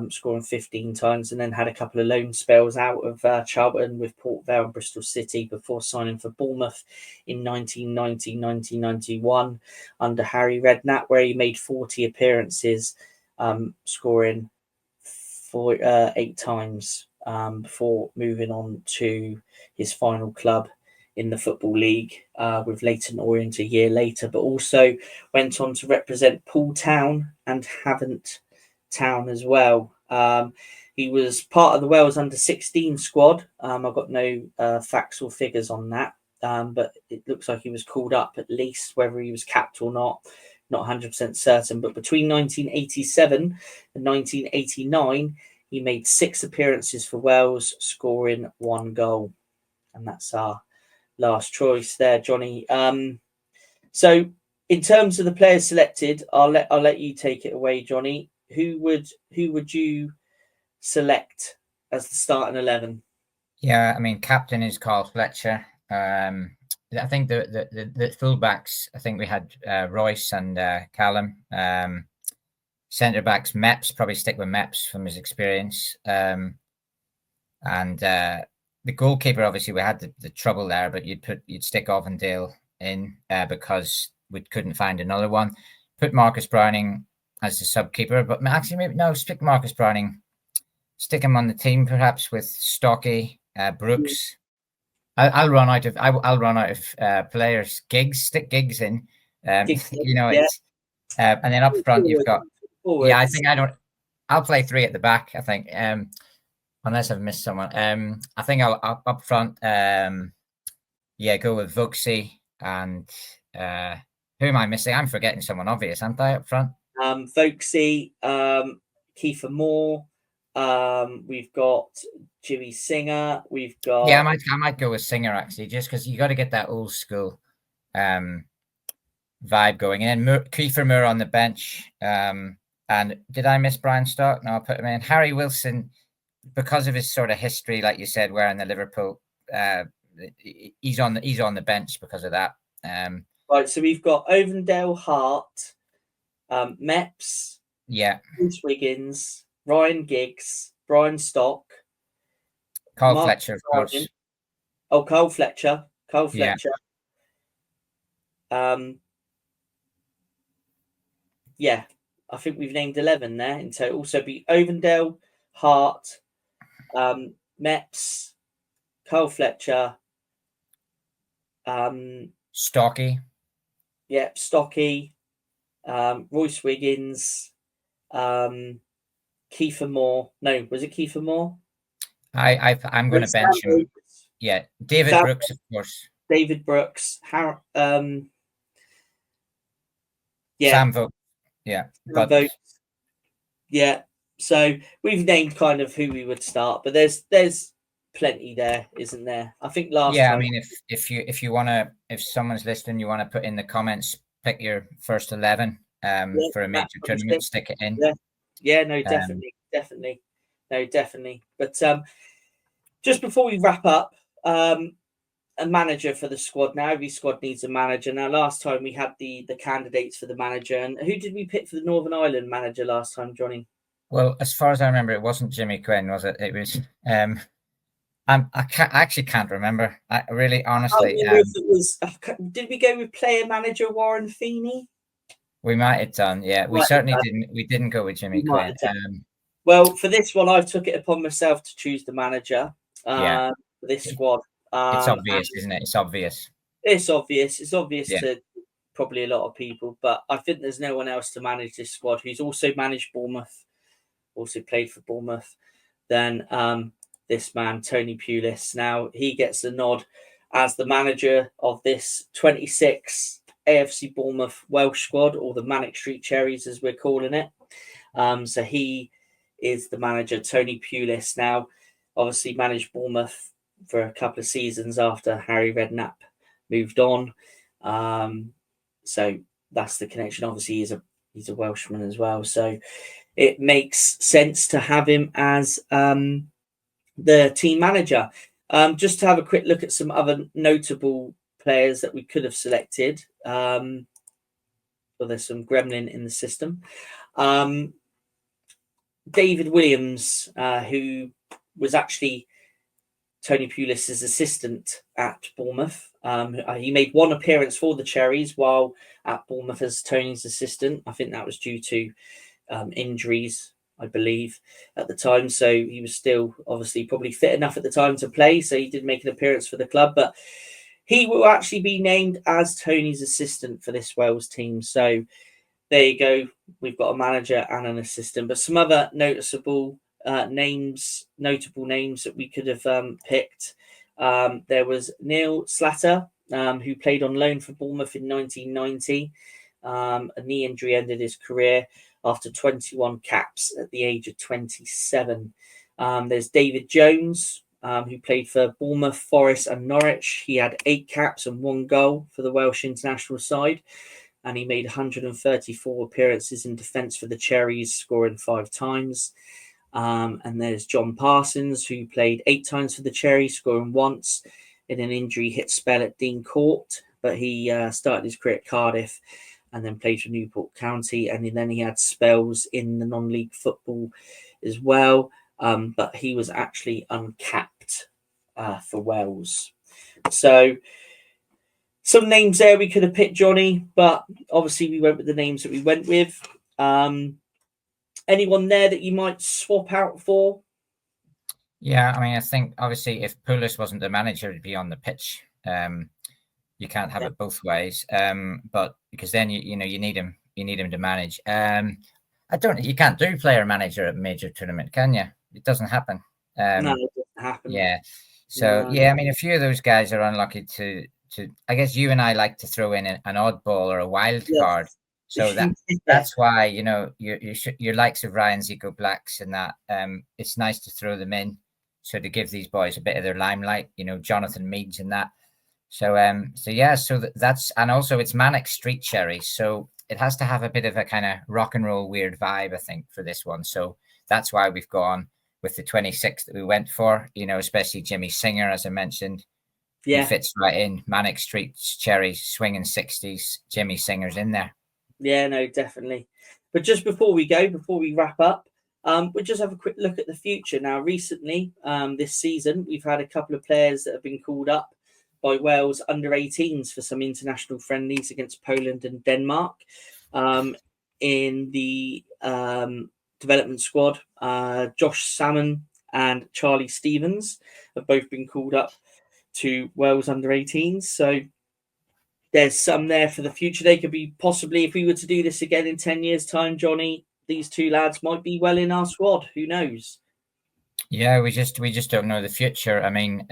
scoring 15 times, and then had a couple of loan spells out of Charlton with Port Vale and Bristol City before signing for Bournemouth in 1990-1991 under Harry Redknapp, where he made 40 appearances, scoring 8 times before moving on to his final club in the Football League with Leyton Orient a year later, but also went on to represent Poole Town and Havant Town as well. He was part of the Wales under-16 squad. I've got no facts or figures on that, but it looks like he was called up at least, whether he was capped or not 100% certain. But between 1987 and 1989, he made 6 appearances for Wales, scoring 1 goal. And that's our last choice there, Jonny. So in terms of the players selected, I'll let you take it away, Jonny. Who would you select as the starting 11? Yeah, I mean, captain is Carl Fletcher. I think the fullbacks, I think we had Royce and Callum. Centre backs, Meps, probably stick with Meps from his experience. And the goalkeeper, obviously, we had the trouble there, but you'd stick Ovendale in because we couldn't find another one. Put Marcus Browning as the sub keeper, but actually maybe no, stick Marcus Browning, stick him on the team perhaps with Stocky, Brooks. I'll run out of players. Giggs, stick Giggs in. It's and then up front you've got. Forwards. Yeah, I think I'll play 3 at the back. I think. Unless I've missed someone. I think I'll up front. Go with Vuxi and who am I missing? I'm forgetting someone obvious, aren't I? Up front. Vuxi, Kiefer Moore. We've got Jimmy Singer. We've got. Yeah, I might go with Singer actually, just because you got to get that old school vibe going. And then Kiefer Moore on the bench. And did I miss Brian Stark? No, I'll put him in. Harry Wilson. because of his sort of history, like you said, wearing the Liverpool, he's on the bench because of that. Right, so we've got Ovendale, Hart, Meps, Bruce Wiggins, Ryan Giggs, Brian Stock, Carl Mark Fletcher, of course. Oh, Carl Fletcher. Yeah. Yeah, I think we've named 11 there in total. So be Ovendale, Hart, Meps, Carl Fletcher, Stocky. Yeah, Stocky, Royce Wiggins, Kiefer Moore. No, was it Kiefer Moore? I'm going to bench him. Yeah, David Brooks, of course. David Brooks. Sam Vogt. Yeah, Vogt. Yeah. So we've named kind of who we would start, but there's plenty there, isn't there? I think last time. I mean, if you want to, if someone's listening, you want to put in the comments, pick your first 11 for a major tournament, stick it in. Yeah, no, definitely. No, definitely. But just before we wrap up, a manager for the squad now. Every squad needs a manager. Now, last time we had the candidates for the manager, and who did we pick for the Northern Ireland manager last time, Jonny? Well, as far as I remember, it wasn't Jimmy Quinn, was it? It was. I actually can't remember. I really, honestly. Did we go with player manager Warren Feeney? We might have done. Yeah, we certainly didn't. We didn't go with Jimmy Quinn. Well, for this one, I took it upon myself to choose the manager for this squad. It's obvious, isn't it? It's obvious. It's obvious to probably a lot of people, but I think there's no one else to manage this squad who's also managed Bournemouth, also played for Bournemouth, than this man, Tony Pulis. Now, he gets the nod as the manager of this 26 AFC Bournemouth Welsh squad, or the Manic Street Cherries, as we're calling it. So he is the manager, Tony Pulis. Now, obviously managed Bournemouth for a couple of seasons after Harry Redknapp moved on. So that's the connection. Obviously, he's a Welshman as well. So it makes sense to have him as the team manager. Just to have a quick look at some other notable players that we could have selected. Well, there's some gremlin in the system. David Williams, who was actually Tony Pulis' assistant at Bournemouth. He made one appearance for the Cherries while at Bournemouth as Tony's assistant. I think that was due to injuries, I believe, at the time. So he was still obviously probably fit enough at the time to play. So he did make an appearance for the club, but he will actually be named as Tony's assistant for this Wales team. So there you go. We've got a manager and an assistant, but some other notable names that we could have picked. There was Neil Slatter, who played on loan for Bournemouth in 1990. A knee injury ended his career after 21 caps at the age of 27. There's David Jones, who played for Bournemouth, Forest and Norwich. He had 8 caps and 1 goal for the Welsh international side, and he made 134 appearances in defence for the Cherries, scoring 5 times. And there's John Parsons, who played 8 times for the Cherries, scoring once in an injury-hit spell at Dean Court. But he started his career at Cardiff and then played for Newport County. And then he had spells in the non-league football as well. But he was actually uncapped for Wales. So some names there we could have picked, Jonny, but obviously we went with the names that we went with. Anyone there that you might swap out for? Yeah, I mean, I think obviously if Pulis wasn't the manager, he'd be on the pitch. You can't have it both ways. But because then you need him to manage. You can't do player manager at a major tournament, can you? It doesn't happen. No, it doesn't happen. Yeah. So I mean, a few of those guys are unlucky to. I guess you and I like to throw in an oddball or a wild card. So that's why your likes of Ryan Zico Blacks and that. It's nice to throw them in, so to give these boys a bit of their limelight. Jonathan Meads and that. So that's, and also it's Manic Street Cherries, so it has to have a bit of a kind of rock and roll weird vibe, I think, for this one. So that's why we've gone with the 26 that we went for, especially Jimmy Singer, as I mentioned. Yeah. He fits right in. Manic Street Cherries, swinging 60s. Jimmy Singer's in there. Yeah, no, definitely. But just before we wrap up, we'll just have a quick look at the future. Now, recently, this season, we've had a couple of players that have been called up by Wales under-18s for some international friendlies against Poland and Denmark. In the development squad, Josh Salmon and Charlie Stevens have both been called up to Wales under-18s. So there's some there for the future. They could be possibly, if we were to do this again in 10 years' time, Jonny, these two lads might be well in our squad. Who knows? Yeah, we just don't know the future. I mean,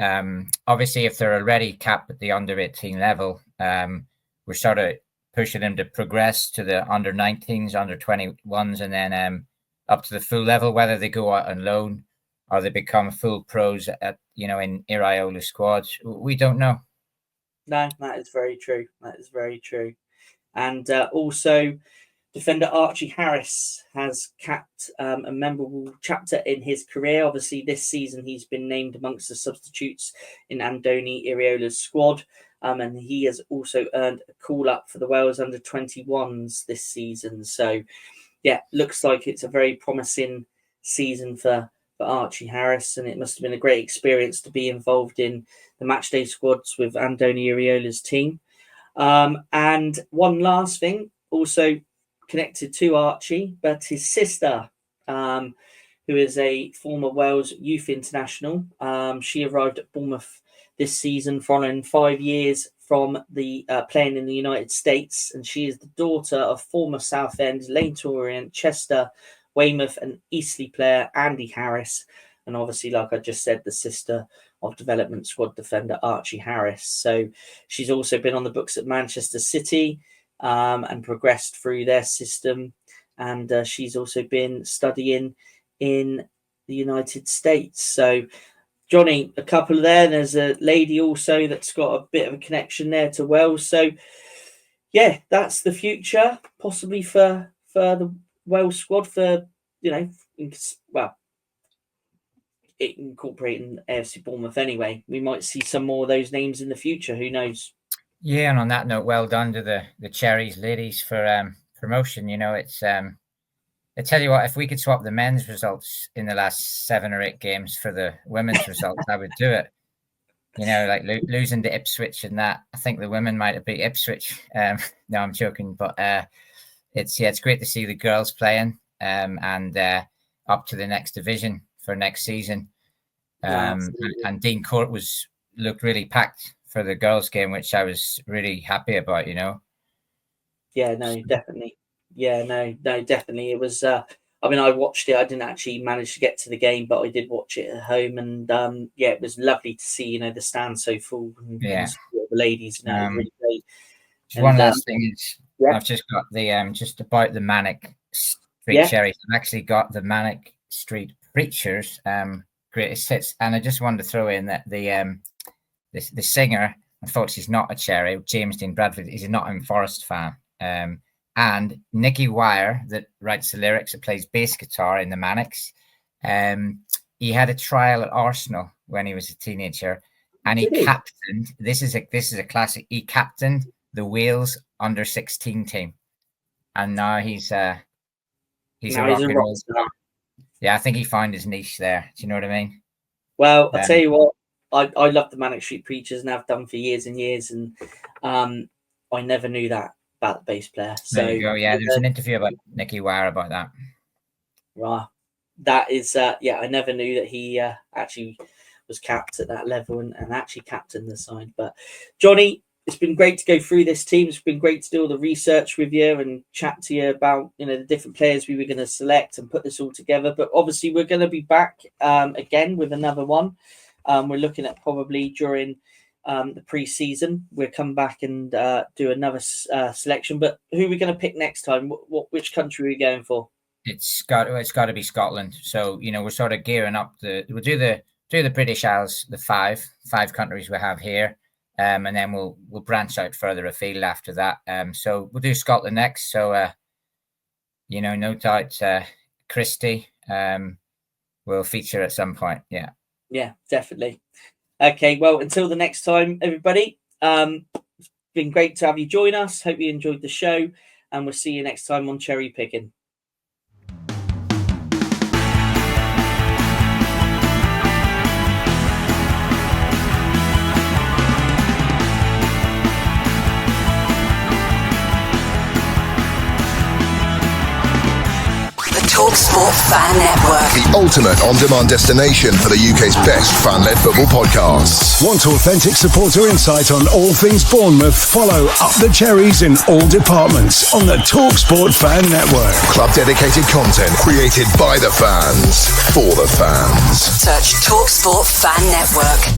obviously, if they're already capped at the under-18 level, we're sort of pushing them to progress to the under-19s, under-21s, and then up to the full level, whether they go out on loan or they become full pros at in Iraola squads. We don't know. No, that is very true. That is very true. And also, defender Archie Harris has capped a memorable chapter in his career. Obviously, this season he's been named amongst the substitutes in Andoni Iraola's squad. And he has also earned a call-up for the Wales under-21s this season. So, yeah, looks like it's a very promising season for Archie Harris, and it must have been a great experience to be involved in the matchday squads with Andoni Iraola's team. And one last thing, also connected to Archie, but his sister, who is a former Wales youth international, she arrived at Bournemouth this season following 5 years from the playing in the United States, and she is the daughter of former Southend, Leyton Orient, Chester, Weymouth and Eastleigh player Andy Harris, and obviously, like I just said, the sister of development squad defender Archie Harris. So she's also been on the books at Manchester City and progressed through their system, and she's also been studying in the United States. So, Jonny, a couple there. There's a lady also that's got a bit of a connection there to Wales. So, yeah, that's the future, possibly for the Wales squad for, incorporating AFC Bournemouth anyway. We might see some more of those names in the future. Who knows? Yeah, and on that note, well done to the Cherries ladies for promotion. It's I tell you what, if we could swap the men's results in the last 7 or 8 games for the women's results, I would do it. Like losing to Ipswich and that. I think the women might have beat Ipswich. No, I'm joking, but it's great to see the girls playing and up to the next division for next season. And Dean Court looked really packed for the girls' game, which I was really happy about. Yeah, no, definitely. Yeah, no, definitely. It was. I watched it. I didn't actually manage to get to the game, but I did watch it at home, and it was lovely to see the stand so full and support the ladies. It was really great. And, one last thing is, I've just got the just about the Manic Street Cherries. I've actually got the Manic Street Preachers greatest hits, and I just wanted to throw in that the singer, unfortunately, he's not a Cherry. James Dean Bradford is a Nottingham Forest fan. And Nicky Wire, that writes the lyrics, that plays bass guitar in the Manics. He had a trial at Arsenal when he was a teenager, and he captained. This is a classic. He captained the Wales under-16 team, and now he's a rock and roll star. Yeah, I think he found his niche there. Do you know what I mean? Well, I'll tell you what. I love the Manic Street Preachers and have done for years and years, and I never knew that about the bass player. So there you go. Yeah, there's an interview about Nicky Wire about that. Right. That is, I never knew that he actually was capped at that level and actually captained the side. But Jonny, it's been great to go through this team. It's been great to do all the research with you and chat to you about the different players we were going to select and put this all together. But obviously, we're going to be back again with another one. We're looking at probably during the pre-season. We'll come back and do another selection. But who are we going to pick next time? Which country are we going for? It's got to be Scotland. So we're sort of gearing up. We'll do the British Isles, the five countries we have here, and then we'll branch out further afield after that. So we'll do Scotland next. So no doubt, Christie. will feature at some point. Yeah, definitely. Okay, well, until the next time, everybody. It's been great to have you join us. Hope you enjoyed the show, and we'll see you next time on Cherry Picking. Talksport Fan Network. The ultimate on-demand destination for the UK's best fan-led football podcasts. Want authentic supporter insight on all things Bournemouth? Follow Up the Cherries in all departments on the Talksport Fan Network. Club-dedicated content created by the fans, for the fans. Search Talksport Fan Network.